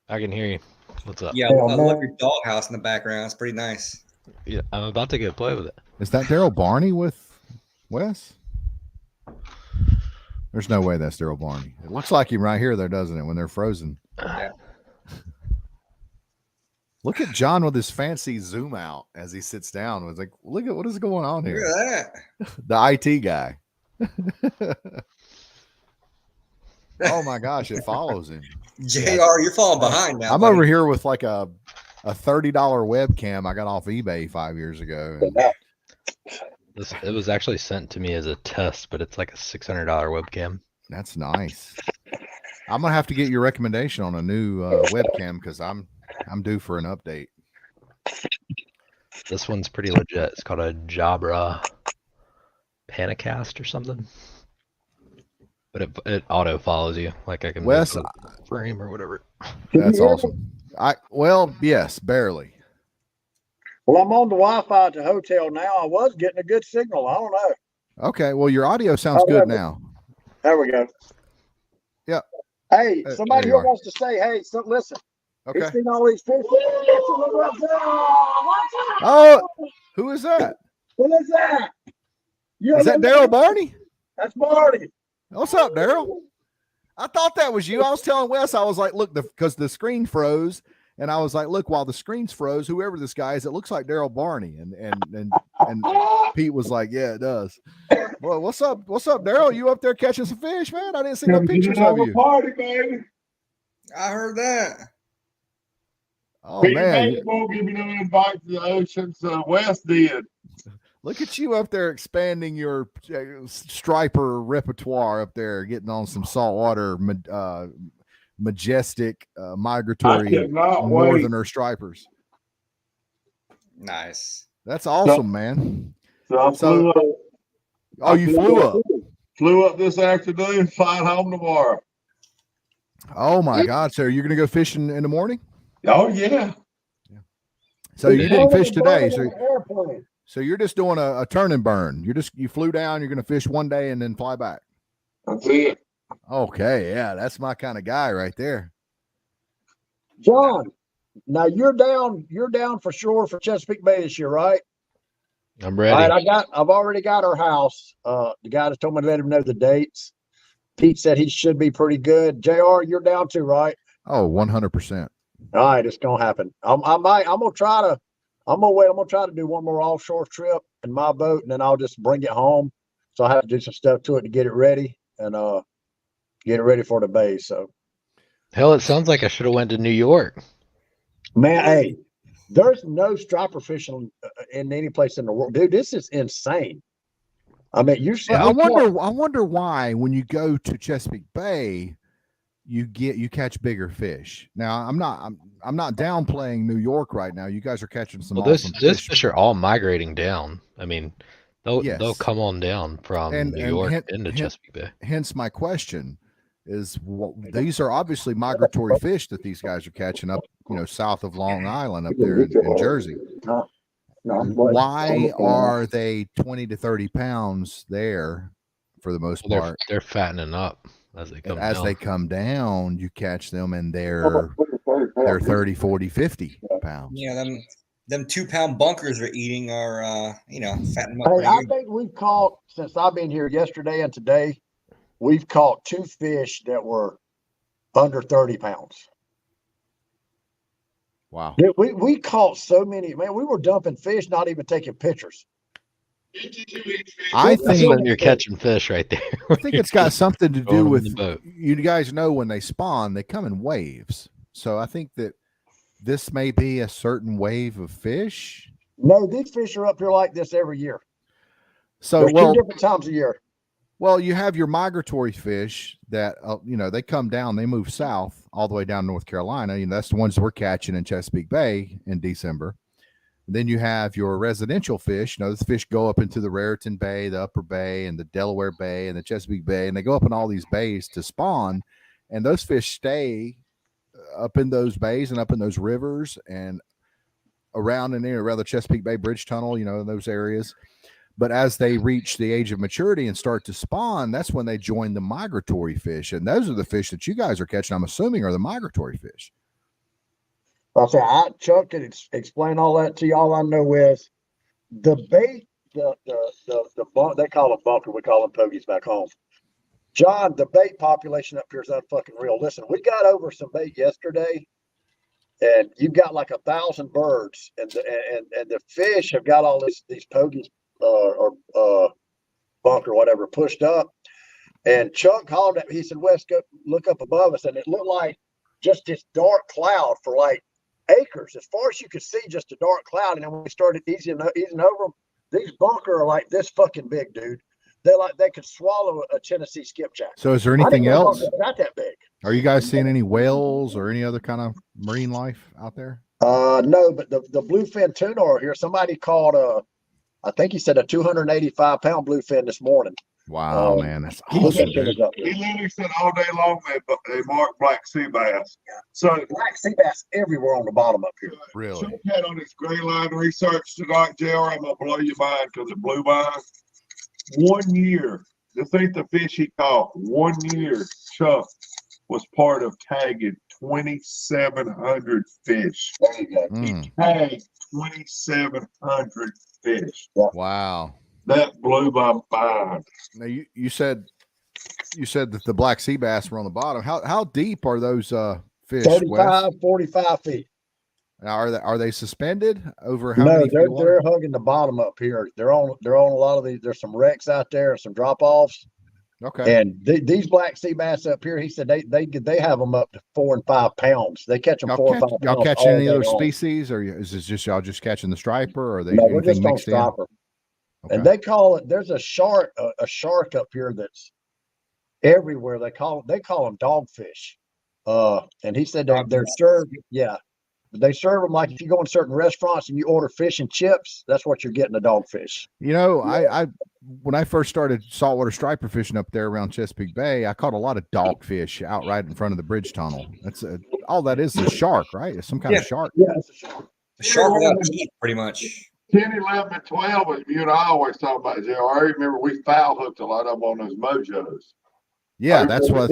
I can hear you. What's up? Yeah, I love your doghouse in the background. It's pretty nice. Yeah, I'm about to go play with it. Is that Daryl Barney with Wes? There's no way that's Daryl Barney. It looks like him right here, though, doesn't it? When they're frozen. Yeah. Look at John with his fancy zoom out as he sits down. It's like, look at what is going on here. Look at that. The IT guy. Oh my gosh, it follows him. JR, you're falling behind now. I'm buddy. over here with like a $30 webcam I got off eBay 5 years ago. And It was actually sent to me as a test, but it's like a $600 webcam. that's nice. I'm gonna have to get your recommendation on a new webcam because I'm due for an update. This one's pretty legit. It's called a Jabra Panicast or something. But it auto follows you, like I can Wes, move the frame or whatever. That's awesome. Yes, barely. Well, I'm on the Wi-Fi at the hotel now. I was getting a good signal. I don't know. Okay, well your audio sounds good now. There we go. Yep. Hey, somebody there you here wants to say, hey, so listen. Okay. He's seen all these fish. Oh, who is that? What is that? Is that Daryl Barney? That's Marty. What's up, Daryl? I thought that was you. I was telling Wes, I was like, look, because the screen froze, and I was like, look, while the screen's froze, whoever this guy is, it looks like Daryl Barney. And Pete was like, yeah, it does. Well, what's up? What's up, Daryl? You up there catching some fish, man? I didn't see no pictures of you. Party, baby. I heard that. Oh man, won't give me no invite to the ocean, so Wes did. look at you up there expanding your striper repertoire up there, getting on some saltwater, majestic, migratory northerner stripers. Nice. That's awesome, man. So I flew up. Oh, you flew up. Flew up this afternoon, flying home tomorrow. Oh my God! So you're gonna go fishing in the morning? Oh yeah. So you didn't fish today. So you're just doing a turn and burn. You flew down. You're gonna fish one day and then fly back. That's it. Okay, yeah, that's my kind of guy right there. John, now you're down for sure for Chesapeake Bay this year, right? I'm ready. All right, I've already got our house. The guy just told me to let him know the dates. Pete said he should be pretty good. JR, you're down too, right? Oh, 100%. All right, it's gonna happen. I'm gonna try to do one more offshore trip in my boat, and then I'll just bring it home. So I have to do some stuff to it to get it ready and get it ready for the bay. So Hell, it sounds like I should have went to New York. man, hey, there's no striper fishing in any place in the world, dude. This is insane. I mean, I wonder why when you go to Chesapeake Bay, you catch bigger fish. Now, I'm not downplaying New York right now. You guys are catching some. Well, awesome this fish are all migrating down. I mean, they'll Yes. come on down from New York into Chesapeake Bay. Hence, my question is: these are obviously migratory fish that these guys are catching up, south of Long Island, up there in Jersey. Why are they 20 to 30 pounds there for the most part? They're fattening up as they come As down. they come down, you catch them and they're 30, 40, 50 pounds. Yeah, them 2 pound bunkers we're eating are fattening up. Hey, pretty I good. think we've caught, since I've been here yesterday and today, we've caught 2 fish that were under 30 pounds. Wow. Dude, we caught so many, man. We were dumping fish, not even taking pictures. I That's think when you're catching fish right there. I think it's got something to do Throwing 'em in with the boat. you guys know when they spawn, they come in waves. So I think that this may be a certain wave of fish. No, these fish are up here like this every year. So There's 2 different times a year. Well, you have your migratory fish that, they come down, they move south all the way down to North Carolina. That's the ones we're catching in Chesapeake Bay in December. Then you have your residential fish. Those fish go up into the Raritan Bay, the Upper Bay, and the Delaware Bay, and the Chesapeake Bay, and they go up in all these bays to spawn. and those fish stay up in those bays and up in those rivers and around in there, around the Chesapeake Bay Bridge Tunnel, you know, in those areas. But as they reach the age of maturity and start to spawn, that's when they join the migratory fish. And those are the fish that you guys are catching, I'm assuming, are the migratory fish. I'll say, Chuck can explain all that to you. All I know is the bait, the they call them bunker, we call them pogies back home. John, the bait population up here is unfucking real. Listen, we got over some bait yesterday, and you've got like 1,000 birds, and the fish have got all these pogies or bunker, whatever, pushed up. And Chuck called at me. He said, "Wes, go look up above us," and it looked like just this dark cloud for like acres, as far as you could see, just a dark cloud. And then when we started easing over them, these bunker are like this fucking big, dude. They could swallow a Tennessee skipjack. So is there anything else? Not that big. Are you guys seeing any whales or any other kind of marine life out there? No, but the bluefin tuna are here. Somebody called I think he said a 285-pound bluefin this morning. Wow, man, that's awesome. He literally said all day long they mark black sea bass. So black sea bass everywhere on the bottom up here. Really? Chuck had on his gray line research tonight, JR. I'm gonna blow your mind because it blew mine. 1 year. This ain't the fish he caught. 1 year, Chuck was part of tagging 2,700 fish. There you go. He tagged 2,700 fish. Wow. That blew my mind. Now you said that the black sea bass were on the bottom. How deep are those fish? 35, 45 feet. Now, are they suspended over how No, many feet? they're hugging the bottom up here. They're on a lot of these. There's some wrecks out there, some drop offs. Okay. And these black sea bass up here, he said they have them up to 4 and 5 pounds. They catch them 4 or 5 pounds. Y'all catch any other species, or is this just y'all just catching the striper, or are they no, we're anything just on mixed in? striper. Okay. And they call it. There's a shark up here that's everywhere. They call them dogfish. And he said they're served. Yeah. They serve them like if you go in certain restaurants and you order fish and chips, that's what you're getting, a dogfish. You know, I when I first started saltwater striper fishing up there around Chesapeake Bay, I caught a lot of dogfish out right in front of the bridge tunnel. That's all that is a shark, right? It's some kind of shark. Yeah, it's a shark. The shark without teeth, pretty much. 10, 11, and 12, as you and I always talk about, JR. I remember we foul hooked a lot of them on those mojos. Yeah, that's why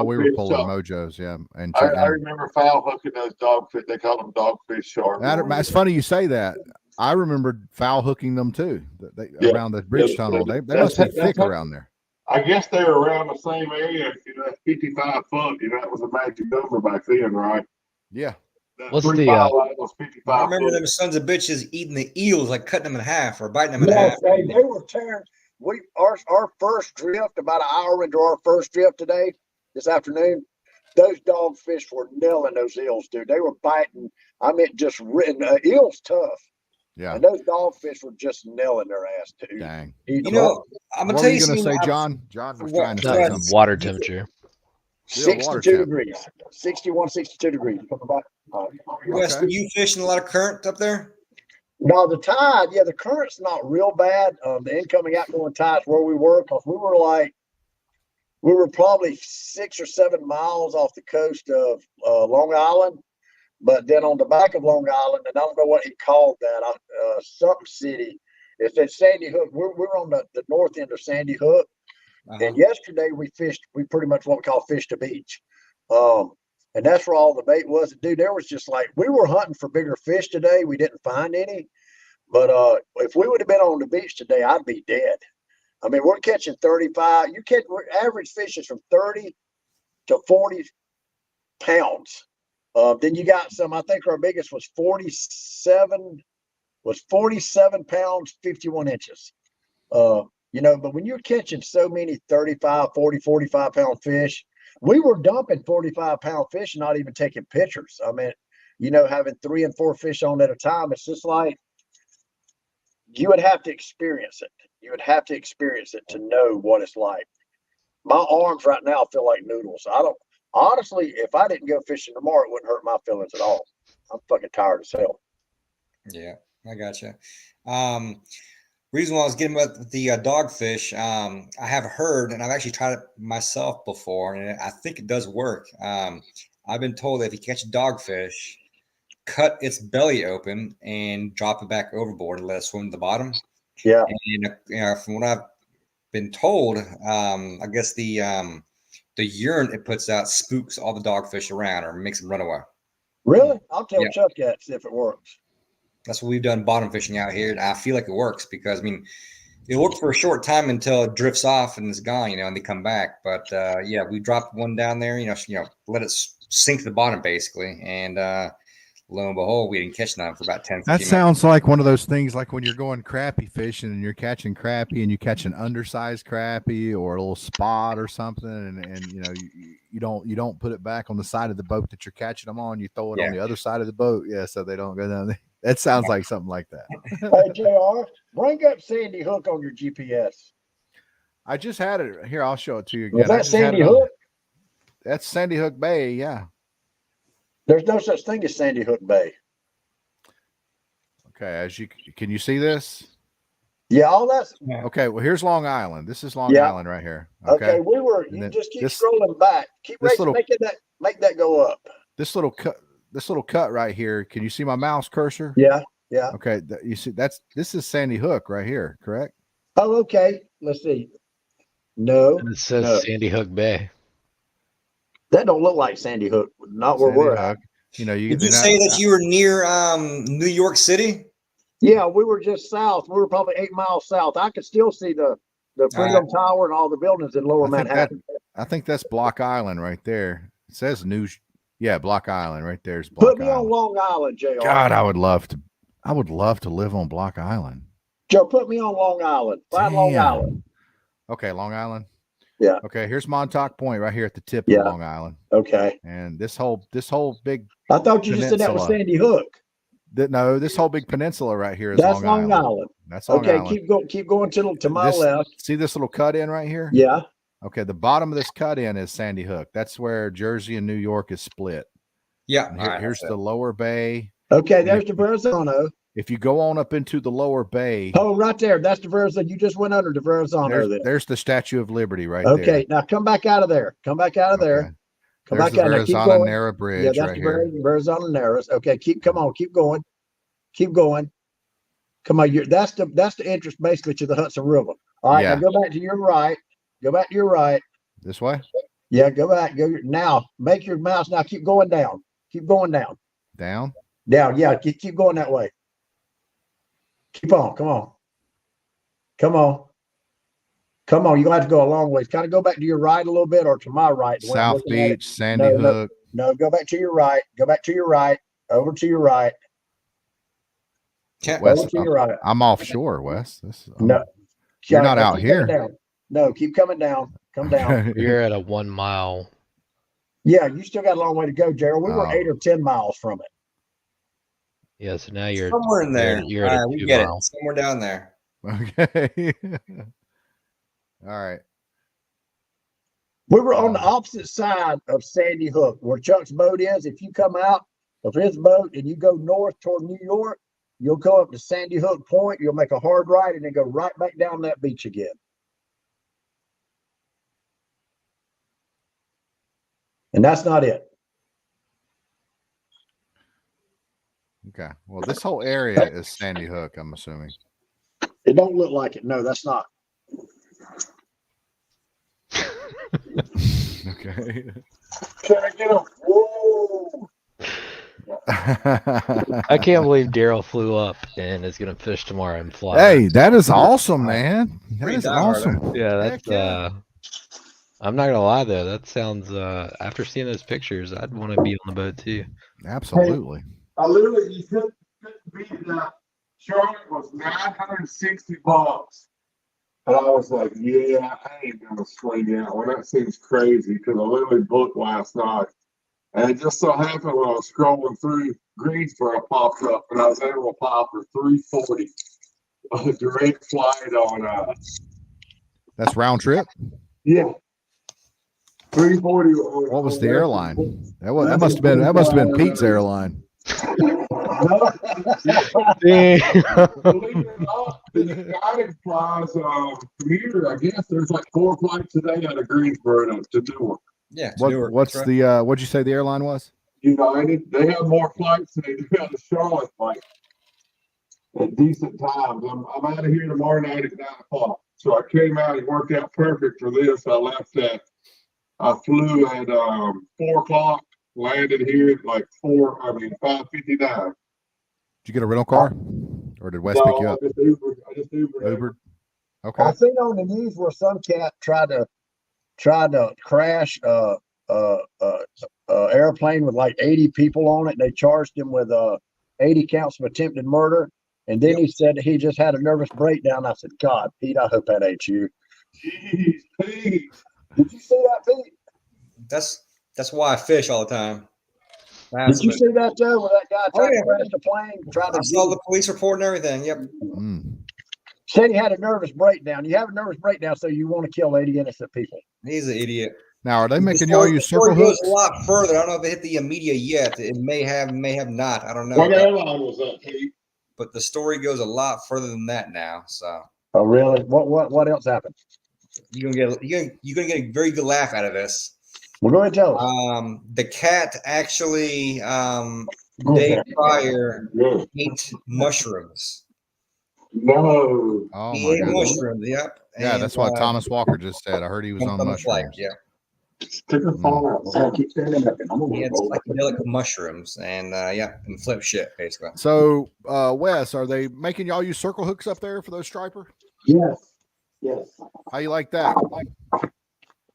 we were pulling mojos. Yeah, and I remember foul hooking those dogfish. They call them dogfish sharks. It's funny you say that. I remembered foul hooking them too. Around the bridge tunnel. They must be thick around there. I guess they were around the same area. 55 foot. That was a magic number back then, right? Yeah. What's the? Was 55 I remember foot. them sons of bitches eating the eels, like cutting them in half or biting them in Yes, half. they were tearing. Our first drift, about an hour into our first drift this afternoon, those dogfish were nailing those eels, dude. They were biting. I mean, just written. Eels tough. Yeah. And those dogfish were just nailing their ass, dude. Dang. I'm gonna tell you something. Say, John? John was trying to say something. Water temperature. 62 degrees. 61, 62 degrees. Wes, were you fishing a lot of current up there? No, the tide, the current's not real bad. The incoming, outgoing tides where we were, because we were probably 6 or 7 miles off the coast of Long Island, but then on the back of Long Island, and I don't know what he called that, something city. It's at Sandy Hook. We're on the north end of Sandy Hook. And yesterday we pretty much what we call fish to beach. And that's where all the bait was. Dude, there was just like, we were hunting for bigger fish today. We didn't find any. But if we would have been on the beach today, I'd be dead. I mean, we're catching 35. Average fish is from 30 to 40 pounds. Then you got some, I think our biggest was 47 pounds, 51 inches. But when you're catching so many 35, 40, 45 pound fish, we were dumping 45-pound fish and not even taking pictures. I mean, having 3 and 4 fish on at a time, it's just like, you would have to experience it. You would have to experience it to know what it's like. My arms right now feel like noodles. Honestly, if I didn't go fishing tomorrow, it wouldn't hurt my feelings at all. I'm fucking tired as hell. Yeah, I gotcha. reason why I was getting about the dogfish, I have heard, and I've actually tried it myself before, and I think it does work. I've been told that if you catch a dogfish, cut its belly open and drop it back overboard and let it swim to the bottom. Yeah. And from what I've been told, I guess the urine it puts out spooks all the dogfish around or makes them run away. Really? I'll tell Chuck that, see if it works. That's what we've done bottom fishing out here. And I feel like it works because, I mean, it'll work for a short time until it drifts off and it's gone, and they come back. But, yeah, we dropped one down there, let it sink to the bottom basically. And lo and behold, we didn't catch none for about 10, 15 That sounds like one of those things like when you're going crappie fishing and you're catching crappie and you catch an undersized crappie or a little spot or something, and you don't put it back on the side of the boat that you're catching them on. You throw it on the other side of the boat, so they don't go down there. That sounds like something like that. Hey, JR, bring up Sandy Hook on your GPS. I just had it here. I'll show it to you again. Was that Sandy Hook? That's Sandy Hook Bay. Yeah. There's no such thing as Sandy Hook Bay. Okay, can you see this? Yeah, all that's okay. Well, here's Long Island. This is Long Island right here. Okay, you just keep scrolling back. Keep make that go up. This little cut right here. Can you see my mouse cursor? Yeah. Okay, you see this is Sandy Hook right here, correct? Oh, okay. Let's see. No, and it says Sandy Hook Bay. That don't look like Sandy Hook. Not where we're at. Did you say that you were near New York City? Yeah, we were just south. We were probably 8 miles south. I could still see the Freedom Tower and all the buildings in Lower Manhattan. I think that's Block Island right there. It says Block Island right there is Block Put me on Long Island, JR. God, I would love to live on Block Island. Joe, put me on Long Island. Find Long Island. Okay, Long Island. Yeah. Okay, here's Montauk Point right here at the tip of Long Island. Okay. And this whole big. I thought you just said that was Sandy Hook. No, this whole big peninsula right here is Long Island. That's Long Island. Keep going to my left. See this little cut in right here? Yeah. Okay, the bottom of this cut in is Sandy Hook. That's where Jersey and New York is split. Yeah. Here's the lower bay. Okay, there's the Verrazano. If you go on up into the lower bay. Oh, right there. That's the Verrazano. You just went under the Verrazano there. There's the Statue of Liberty right there. Okay, now come back out of there. Come back out of there. Come back out. There's the Verrazano Narrow Bridge. Yeah, that's the Verrazano Narrows. Okay, come on. Keep going. Keep going. Come on. That's the entrance basically to the Hudson River. All right, now go back to your right. Go back to your right. This way? Yeah, go back. Now, make your mouse. Now keep going down. Keep going down. Down? Down, yeah. Keep going that way. Keep on. Come on. Come on. Come on. You're going to have to go a long ways. Kind of go back to your right a little bit or to my right. South Beach, Sandy Hook. No, go back to your right. Go back to your right. Over to your right. Wes, over to your right. I'm offshore, Wes. No. You're not out here. No, keep coming down. Come down. You're at a 1 mile. Yeah, you still got a long way to go, Gerald. We were 8 or 10 miles from it. Yeah, so now you're somewhere in there. You're at we get it. Somewhere down there. Okay. All right. We were on the opposite side of Sandy Hook, where Chuck's boat is. If you come out of his boat and you go north toward New York, you'll go up to Sandy Hook Point. You'll make a hard right and then go right back down that beach again. And that's not it. Okay. Well, this whole area is Sandy Hook, I'm assuming. It don't look like it. No, that's not. Okay. Can I get a whoa? I can't believe Daryl flew up and is gonna fish tomorrow and fly. Hey, that is awesome, man. That is awesome. Yeah, that's I'm not gonna lie though, that sounds after seeing those pictures, I'd want to be on the boat too. Absolutely. Hey, I literally you couldn't beat that. Charlotte was $960. And I was like, yeah, I ain't gonna swing that one. That seems crazy because I literally booked last night. And it just so happened when I was scrolling through, Greensboro popped up and I was able to pop for $340 a direct flight on that's round trip? Yeah. $340. What was the airline? That must have been Pete's airline. No. Believe it or not, The guided flies commuter, I guess there's like 4 flights a day out of Greensboro to Newark. Yeah. To Newark, What's that's right. the what'd you say the airline was? United, they have more flights than they do out of Charlotte, like at decent times. I'm out of here tomorrow night at 9 o'clock. So I came out and worked out perfect for this. I flew at 4 o'clock, landed here at like 5:59. Did you get a rental car, or did Wes pick you up? I just Ubered. Ubered. Okay. I seen on the news where some cat tried to crash airplane with like 80 people on it. They charged him with 80 counts of attempted murder. And then he said he just had a nervous breakdown. I said, God, Pete, I hope that ain't you. Jeez, Pete. Did you see that, Pete? That's why I fish all the time. Did you see that, Joe, where that guy tried to crash the plane? I saw the police report and everything. Yep. Said he had a nervous breakdown. You have a nervous breakdown, so you want to kill 80 innocent people. He's an idiot. Now, are they making y'all use circle hooks? Goes a lot further. I don't know if it hit the media yet. It may have not. I don't know. What airline was that, Pete? But the story goes a lot further than that now. So. Oh, really? What else happened? You're gonna get a very good laugh out of this. Well, go ahead, Joe. The cat actually day prior ate mushrooms. No. Oh He my ate goodness. mushrooms. Yep. Yeah, And, that's what Thomas Walker just said. I heard he was on the mushrooms. flight, yeah. He had psychedelic mushrooms and and flip shit basically. So, Wes, are they making y'all use circle hooks up there for those striper? Yes. How you like that?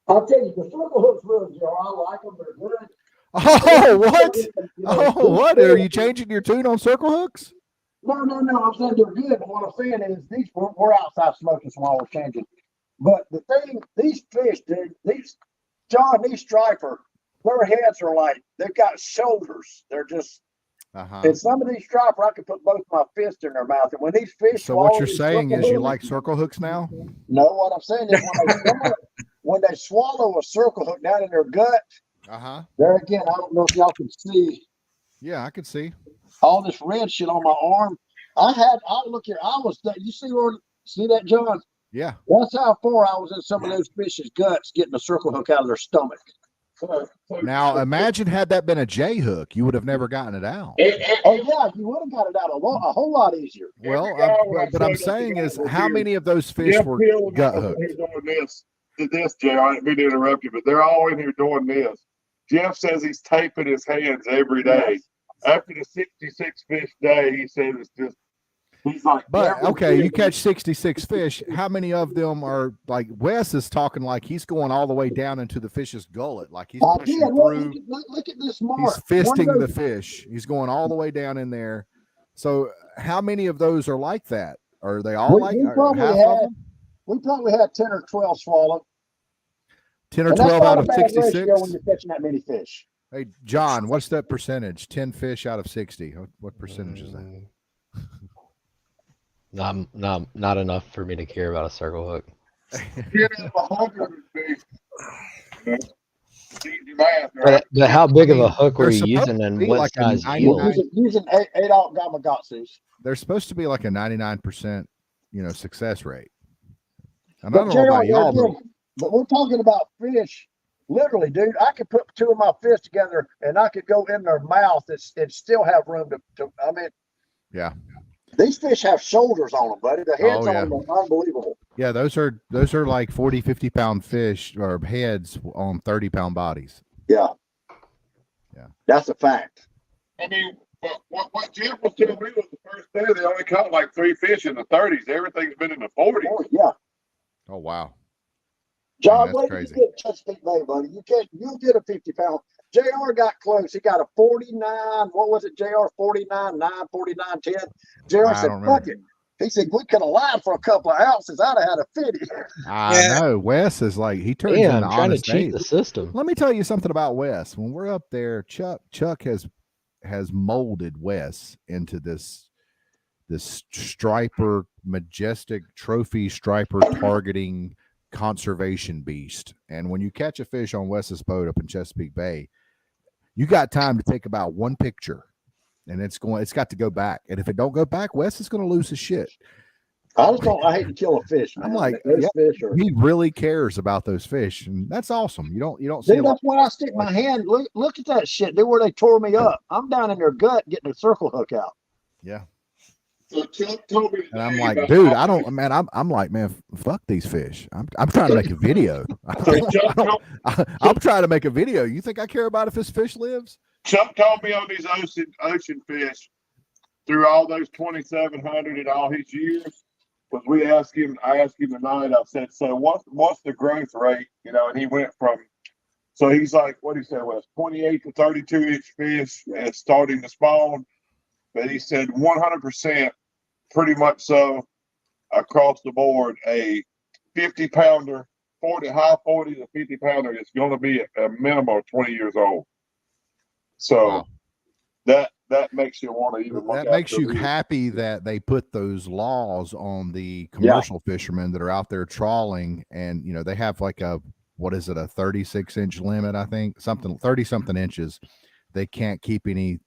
I'll tell you, the circle hooks really, Joe. I like them. They're good. Oh, what? Oh, what? Are you changing your tune on circle hooks? No. I'm saying they're good. But what I'm saying is we're outside smoking while we're changing. But the thing, these fish, dude, these striper, their heads are like, they've got shoulders. They're just, and some of these striper, I could put both my fists in their mouth. And when these fish So what you're saying is you like circle hooks now? No, what I'm saying is when they swallow a circle hook down in their gut, there again, I don't know if y'all can see. Yeah, I can see. All this red shit on my arm. You see that, John? Yeah. That's how far I was in some of those fish's guts getting a circle hook out of their stomach. Now, imagine had that been a J hook, you would have never gotten it out. Oh, yeah, you would have got it out a whole lot easier. Well, what I'm saying is, how many of those fish were gut hooked? This, Jay, I didn't mean to interrupt you, but they're all in here doing this. Jeff says he's taping his hands every day. After the 66 fish day, he said it's just, he's like, but okay, you catch 66 fish. How many of them are like Wes is talking like he's going all the way down into the fish's gullet, like he's pushing through. Look at this mark. He's fisting the fish. He's going all the way down in there. So, how many of those are like that? Are they all like half of them? We probably had 10 or 12 swallowed. 10 or 12 out of 66. When you're catching that many fish. Hey, John, what's that percentage? 10 fish out of 60. What percentage is that? Not enough for me to care about a circle hook. But how big of a hook were you using, and what size? Using 8-aught Gamakatsus. There's supposed to be like a 99%, success rate. And I don't know about y'all, but we're talking about fish. Literally, dude, I could put two of my fists together and I could go in their mouth and still have room to yeah. These fish have shoulders on them, buddy. The heads on them are unbelievable. Yeah, those are like 40, 50 pound fish or heads on 30-pound bodies. Yeah. That's a fact. I mean, what Jeff was telling me was the first day they only caught like 3 fish in the 30s. Everything's been in the 40s. Oh, yeah. Oh, wow. John, what did you get Chesapeake Bay, buddy? You'll get a 50-pound. JR got close. He got a 49. What was it, JR? 49, 9, 49, 10. JR said, fuck it. He said, we could have lied for a couple of ounces. I'd have had a 50. I know. Wes is like, he turns into trying honest to cheat the system. Let me tell you something about Wes. When we're up there, Chuck has molded Wes into this striper, majestic trophy striper targeting conservation beast. And when you catch a fish on Wes's boat up in Chesapeake Bay, you got time to take about one picture, and it's got to go back. And if it don't go back, Wes is going to lose his shit. I just don't. I hate to kill a fish, man. I'm like, those yeah, fish are. he really cares about those fish, and that's awesome. You don't see Dude, that's why I stick my hand. Look at that shit. Dude, where they tore me up. I'm down in their gut getting a circle hook out. Yeah. So Chuck told me And I'm today like, about dude, all I don't, man. I'm like, man, fuck these fish. I'm trying to make a video. I'm trying to make a video. You think I care about if this fish lives? Chuck told me on these ocean fish through all those 2,700 in all his years. Was I asked him tonight. I said, so what's the growth rate? You know, and he went from. So he's like, what he said was 28 to 32 inch fish starting to spawn. But he said 100%, pretty much so, across the board, a 50 pounder, high 40 to 50 pounder is going to be a minimum of 20 years old. So that makes you want to even look that makes you happy that they put those laws on the commercial fishermen that are out there trawling, and you know they have like a, what is it, a 36-inch limit, I think, 30 something inches. They can't keep any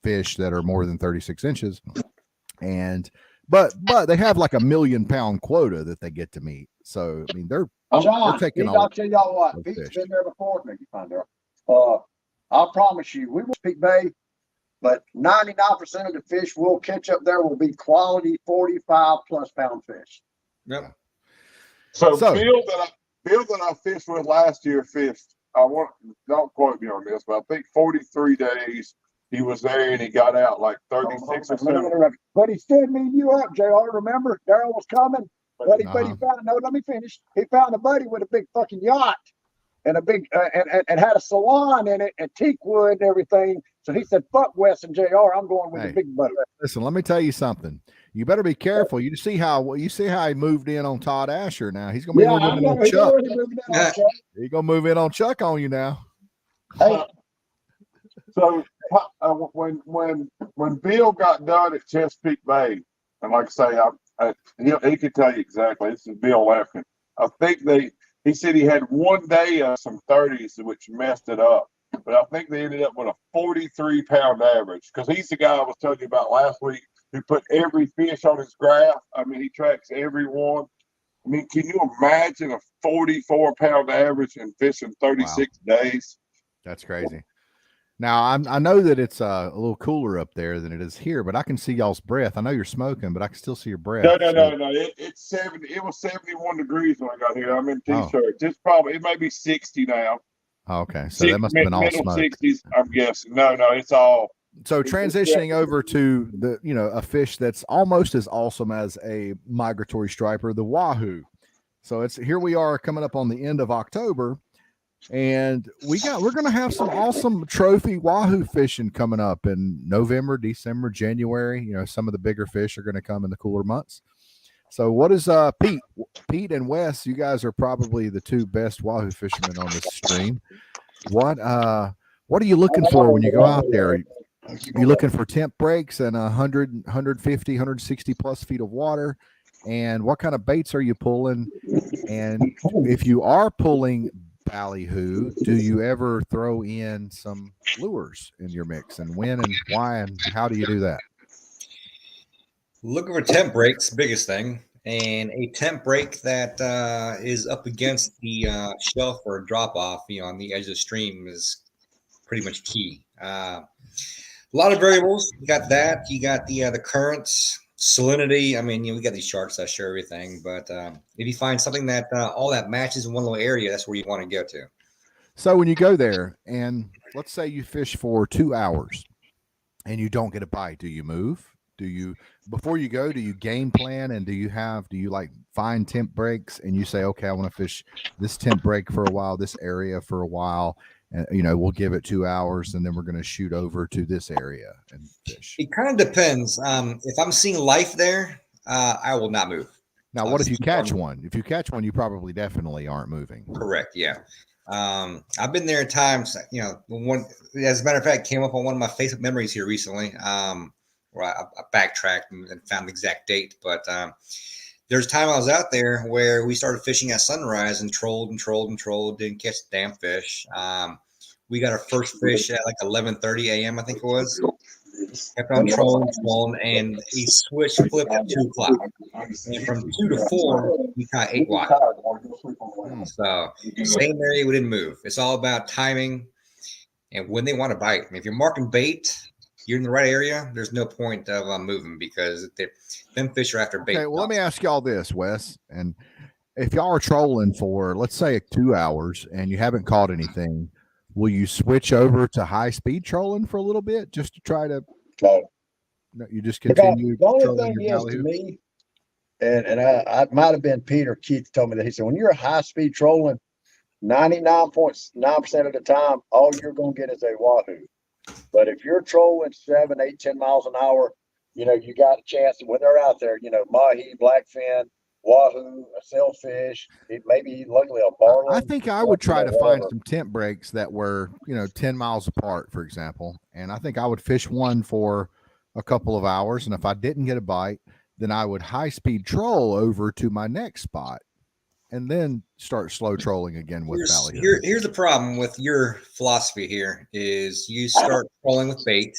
fish that are more than 36 inches, and but they have like a 1 million pound quota that they get to meet. So I mean they're taking I'll tell y'all what, Pete's been there before. Make you find out. I promise you, we will Peak Bay, but 99% of the fish we'll catch up there will be quality 45+ pound fish. Yep. So Bill that I fished with last year fished. Don't quote me on this, but I think 43 days he was there and he got out like 36 or 7. But he stood me and you up, JR. Remember, Daryl was coming. But he found let me finish. He found a buddy with a big fucking yacht and a big and had a salon in it and teak wood and everything. So he said, "Fuck Wes and JR. I'm going with the big boat." Listen, let me tell you something. You better be careful. You see how he moved in on Todd Asher. Now he's gonna be moving in on Chuck. He's gonna move in on Chuck on you now. Hey. So when Bill got done at Chesapeake Bay, and like I say, he could tell you exactly. This is Bill Lefkin. I think he said he had one day of some 30s, which messed it up. But I think they ended up with a 43 pound average, because he's the guy I was telling you about last week who put every fish on his graph. I mean, he tracks every one. I mean, can you imagine a 44 pound average in fishing 36 days? That's crazy. Now, I know that it's a little cooler up there than it is here, but I can see y'all's breath. I know you're smoking, but I can still see your breath. No. It's 70. It was 71 degrees when I got here. I'm in t-shirts. It may be 60 now. Oh, okay, so that must have been all smoke. 60s, I'm guessing. No, it's all. So transitioning over to a fish that's almost as awesome as a migratory striper, the wahoo. So here we are coming up on the end of October. And we're going to have some awesome trophy wahoo fishing coming up in November, December, January. You know, some of the bigger fish are going to come in the cooler months. So what is Pete and Wes, you guys are probably the two best wahoo fishermen on this stream. What are you looking for when you go out there? Are you looking for temp breaks and 100, 150, 160 plus feet of water? And what kind of baits are you pulling? And if you are pulling ballyhoo, do you ever throw in some lures in your mix, and when and why and how do you do that? Looking for temp breaks, biggest thing, and a temp break that is up against the shelf or drop off, on the edge of the stream is pretty much key. A lot of variables. You got that. You got the currents, salinity. I mean, we got these charts that show everything, but if you find something that all that matches in one little area, that's where you want to go to. So when you go there, and let's say you fish for 2 hours and you don't get a bite, do you move? Before you go, do you game plan, and do you like find temp breaks and you say, okay, I want to fish this temp break for a while, this area for a while, and we'll give it 2 hours and then we're going to shoot over to this area and fish? It kind of depends. If I'm seeing life there, I will not move. Now, what if you catch one? If you catch one, you probably definitely aren't moving. Correct. Yeah. I've been there at times, one, as a matter of fact, came up on one of my Facebook memories here recently, where I backtracked and found the exact date. But there's a time I was out there where we started fishing at sunrise and trolled, didn't catch a damn fish. We got our first fish at like 11:30 a.m., I think it was. Kept on trolling, and he flipped at 2 o'clock. And from 2 to 4, we caught 8 wide. So same area, we didn't move. It's all about timing and when they want to bite. I mean, if you're marking bait, you're in the right area. There's no point of moving because them fish are after bait. Okay, well, let me ask y'all this, Wes. And if y'all are trolling for, let's say, 2 hours and you haven't caught anything, will you switch over to high speed trolling for a little bit just to try to? No, you just continue. The only thing is to me, and I might have been Peter Keith told me that. He said, when you're high speed trolling, 99.9% of the time, all you're going to get is a wahoo. But if you're trolling 7, 8, 10 miles an hour, you got a chance when they're out there, mahi, blackfin, wahoo, a sailfish, maybe luckily a marlin. I think I would try to find some tent breaks that were, 10 miles apart, for example. And I think I would fish one for a couple of hours. And if I didn't get a bite, then I would high speed troll over to my next spot and then start slow trolling again with ballyhoo. Here's the problem with your philosophy here is you start trolling with bait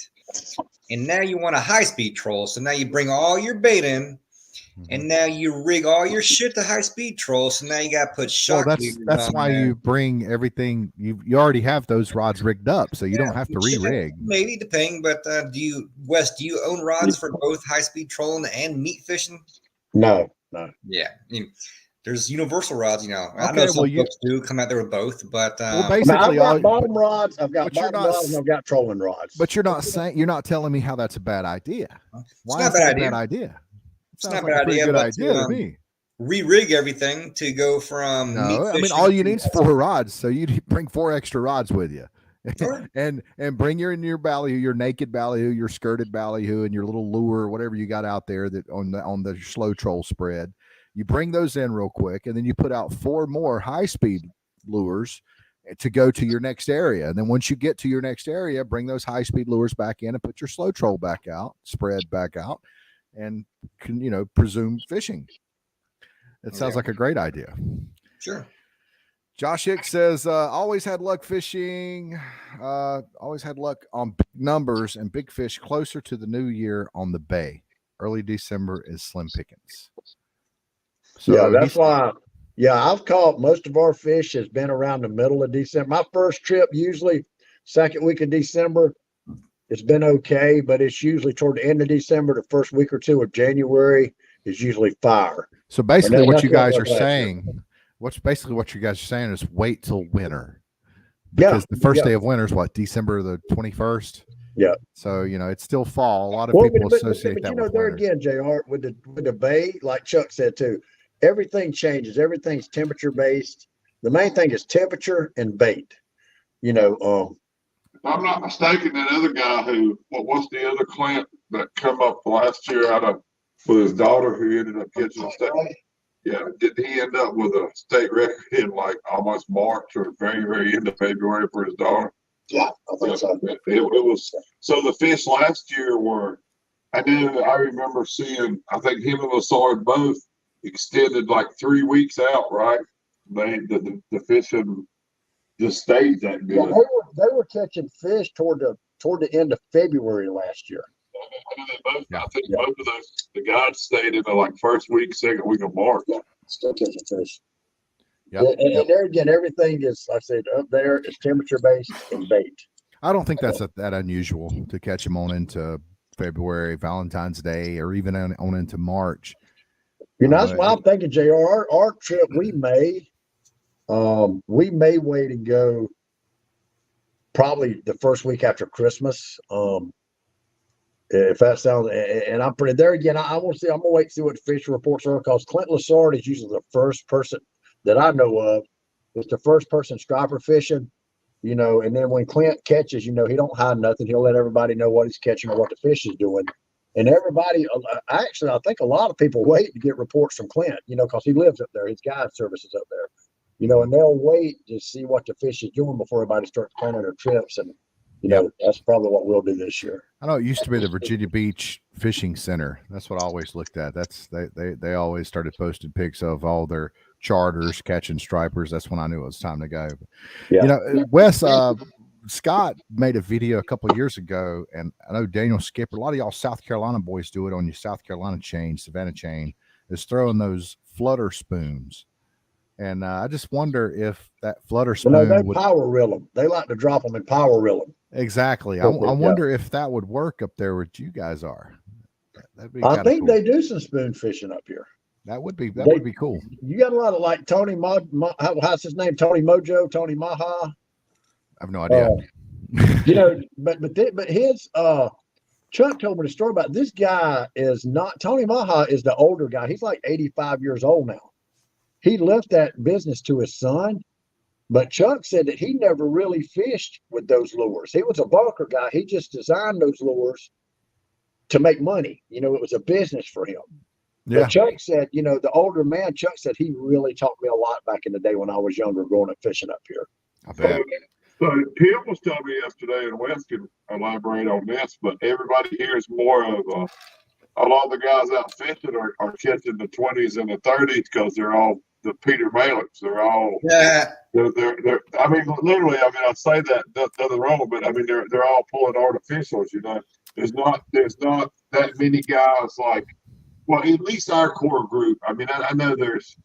and now you want a high speed troll. So now you bring all your bait in and now you rig all your shit to high speed troll. So now you got to put shock. Well, that's why you bring everything. You already have those rods rigged up, so you don't have to re-rig. Maybe depending, but do you own rods for both high speed trolling and meat fishing? No. Yeah, I mean, there's universal rods. I know some folks do come out there with both, but basically, I've got bottom rods. I've got bottom rods, and I've got trolling rods. But you're not telling me how that's a bad idea. Why is that a bad idea? It's not a bad idea, but to me. Re-rig everything to go from. No, I mean all you need is 4 rods, so you bring 4 extra rods with you, and bring your ballyhoo, your naked ballyhoo, your skirted ballyhoo, and your little lure, whatever you got out there that on the slow troll spread. You bring those in real quick, and then you put out 4 more high speed lures to go to your next area. And then once you get to your next area, bring those high speed lures back in and put your slow troll back out, spread back out. And can presume fishing. It sounds like a great idea. Sure. Josh Hicks says always had luck fishing, always had luck on big numbers and big fish closer to the new year on the bay. Early December is slim pickings. So that's why. Yeah, I've caught most of our fish has been around the middle of December. My first trip, usually second week of December. It's been okay, but it's usually toward the end of December. The first week or 2 of January is usually fire. So basically what you guys are saying is wait till winter. Because the first day of winter is what, December the 21st? Yeah. So, it's still fall. A lot of people associate that with there winter. Again, JR, with the bay, like Chuck said too, everything changes. Everything's temperature based. The main thing is temperature and bait. If I'm not mistaken, that other guy what's the other Clint that come up last year with his daughter who ended up catching a state? Yeah, did he end up with a state record in like almost March or very, very end of February for his daughter? Yeah, I think so. It was so the fish last year were. I remember seeing. I think him and Lassard both extended like 3 weeks out. Right, the fishing just stayed that good. Yeah, they were catching fish toward the end of February last year. I think both of those, the guys stayed in the like first week, second week of March. Yeah, still catching fish. Yep. And there again, everything is, like I said, up there is temperature based and bait. I don't think that's that unusual to catch them on into February, Valentine's Day, or even on into March. That's why I'm thinking, JR, our trip we may wait and go probably the first week after Christmas. If that sounds, and I'm pretty there again. I want to see. I'm gonna wait and see what the fishing reports are because Clint Lassard is usually the first person that I know of. It's the first person striper fishing, And then when Clint catches, he don't hide nothing. He'll let everybody know what he's catching or what the fish is doing. And everybody, actually, I think a lot of people wait to get reports from Clint, because he lives up there. His guide service is up there, and they'll wait to see what the fish is doing before everybody starts planning their trips. And that's probably what we'll do this year. I know it used to be the Virginia Beach Fishing Center. That's what I always looked at. They always started posting pics of all their charters catching stripers. That's when I knew it was time to go. But, Wes, Scott made a video a couple of years ago, and I know Daniel Skipper, a lot of y'all South Carolina boys do it on your South Carolina chain, Savannah chain. is throwing those flutter spoons. And I just wonder if that flutter spoon they would power reel them. They like to drop them and power reel them. exactly. I wonder if that would work up there where you guys are. That'd be I think cool. they do some spoon fishing up here. That would be cool. You got a lot of like Tony how's his name? Tony Mojo, Tony Maha. I have no idea. You know, but his Chuck told me the story about this guy is not Tony Maha is the older guy. He's like 85 years old now. He left that business to his son, but Chuck said that he never really fished with those lures. He was a bunker guy. He just designed those lures to make money. You know, it was a business for him. Yeah. But Chuck said, you know, the older man, Chuck said he really taught me a lot back in the day when I was younger going and fishing up here. I bet. So Tim was telling me yesterday, and Wes can elaborate on this, but everybody here is more of a lot of the guys out fishing are catching the 20s and the 30s because they're all the Peter Maleks. They're all they're I mean, literally, I mean, I say that nothing wrong, but I mean they're all pulling artificials, you know. There's not that many guys like, well, at least our core group. I mean, I know there's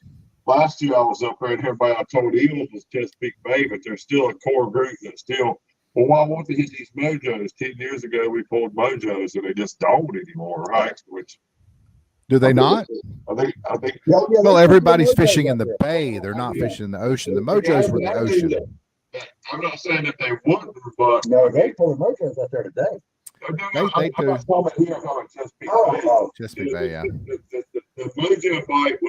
last year I was up there and everybody I told Eels was Chesapeake Bay, but there's still a core group that still, well, why want to hit these mojos? 10 years ago we pulled mojos and they just don't anymore, right? Which do they not? I think well, everybody's fishing in the bay. They're not fishing in the ocean. The mojos were the ocean. I'm not saying that they wouldn't, but No, they pull the mojos out there today. They I'm do. not talking here about Chesapeake Bay. Chesapeake Bay, yeah. The mojo bite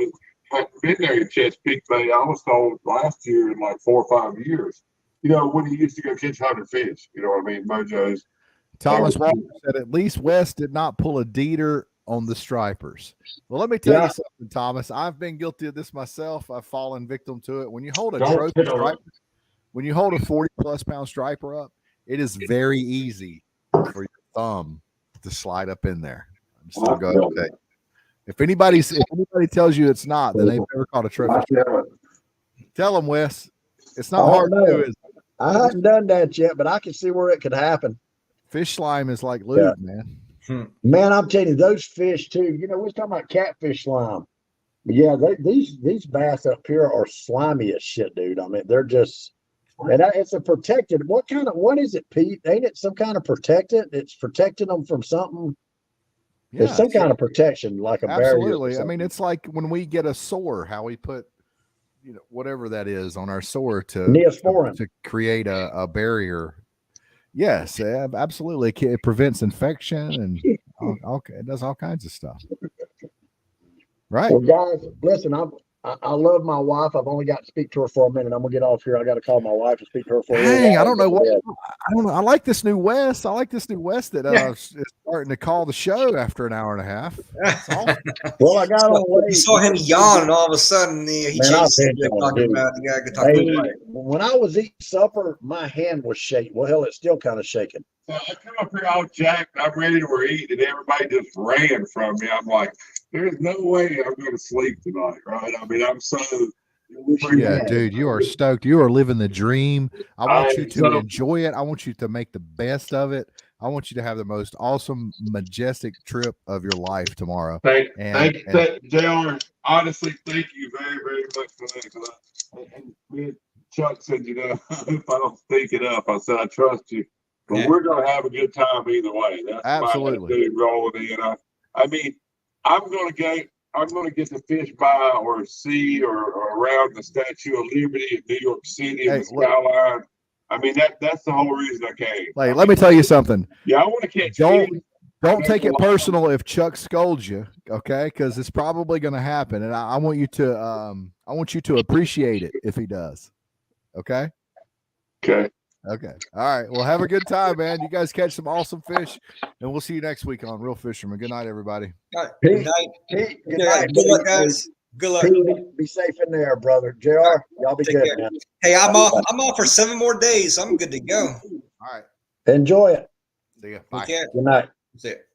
hadn't been there in Chesapeake Bay. I was told last year in like 4 or 5 years. You know, when you used to go catch 100 fish, you know what I mean? Mojos. Thomas Walker said at least Wes did not pull a deeder on the stripers. Well, let me tell you something, Thomas. I've been guilty of this myself. I've fallen victim to it. When you hold a trophy striper, when you hold a 40+ pound striper up, it is very easy for your thumb to slide up in there. I'm just gonna go ahead and say, if anybody tells you it's not, then they've never caught a trophy striper. Tell them, Wes, it's not hard to do. Is it? I haven't done that yet, but I can see where it could happen. Fish slime is like lube, man. Man, I'm telling you, those fish too. You know, we're talking about catfish slime. Yeah, these bass up here are slimy as shit, dude. I mean, they're just, and it's a protected. What is it, Pete? Ain't it some kind of protectant? It's protecting them from something. Yeah, it's some kind of protection, like a barrier. Absolutely. I mean, it's like when we get a sore, how we put, you know, whatever that is on our sore to create a barrier. Yes, absolutely. It prevents infection and it does all kinds of stuff. Right. Well, guys, listen, I love my wife. I've only got to speak to her for a minute. I'm gonna get off here. I got to call my wife and speak to her for a minute. Dang, I don't know. I like this new Wes. I like this new Wes that is starting to call the show after an hour and a half. That's awesome. Well, I got on. You saw him yawn, and all of a sudden he changed subject talking about when I was eating supper, my hand was shaking. Well, hell, it's still kind of shaking. So I come up here all jacked. I'm ready to eat, and everybody just ran from me. I'm like, there's no way I'm going to sleep tonight, right? I mean, I'm so. Yeah, dude, you are stoked. You are living the dream. I want you to enjoy it. I want you to make the best of it. I want you to have the most awesome, majestic trip of your life tomorrow. Thank you, JR. Honestly, thank you very, very much for that. And me and Chuck said, you know, if I don't think it up, I said, I trust you. But we're going to have a good time either way. That's absolutely rolling in. I mean, I'm going to get to fish by or see or around the Statue of Liberty in New York City and the skyline. I mean, that's the whole reason I came. Like, let me tell you something. Yeah, I want to catch fish. Don't take it personal if Chuck scolds you, okay? Because it's probably going to happen, and I want you to appreciate it if he does. Okay. Okay. Okay. All right. Well, have a good time, man. You guys catch some awesome fish, and we'll see you next week on Real Fisherman. Good night, everybody. All right. Good night. Good night. Good luck, guys. Good luck. Be safe in there, brother. JR, y'all be good, man. Hey, I'm off for 7 more days. I'm good to go. All right. Enjoy it. See ya. Bye. Good night. That's it.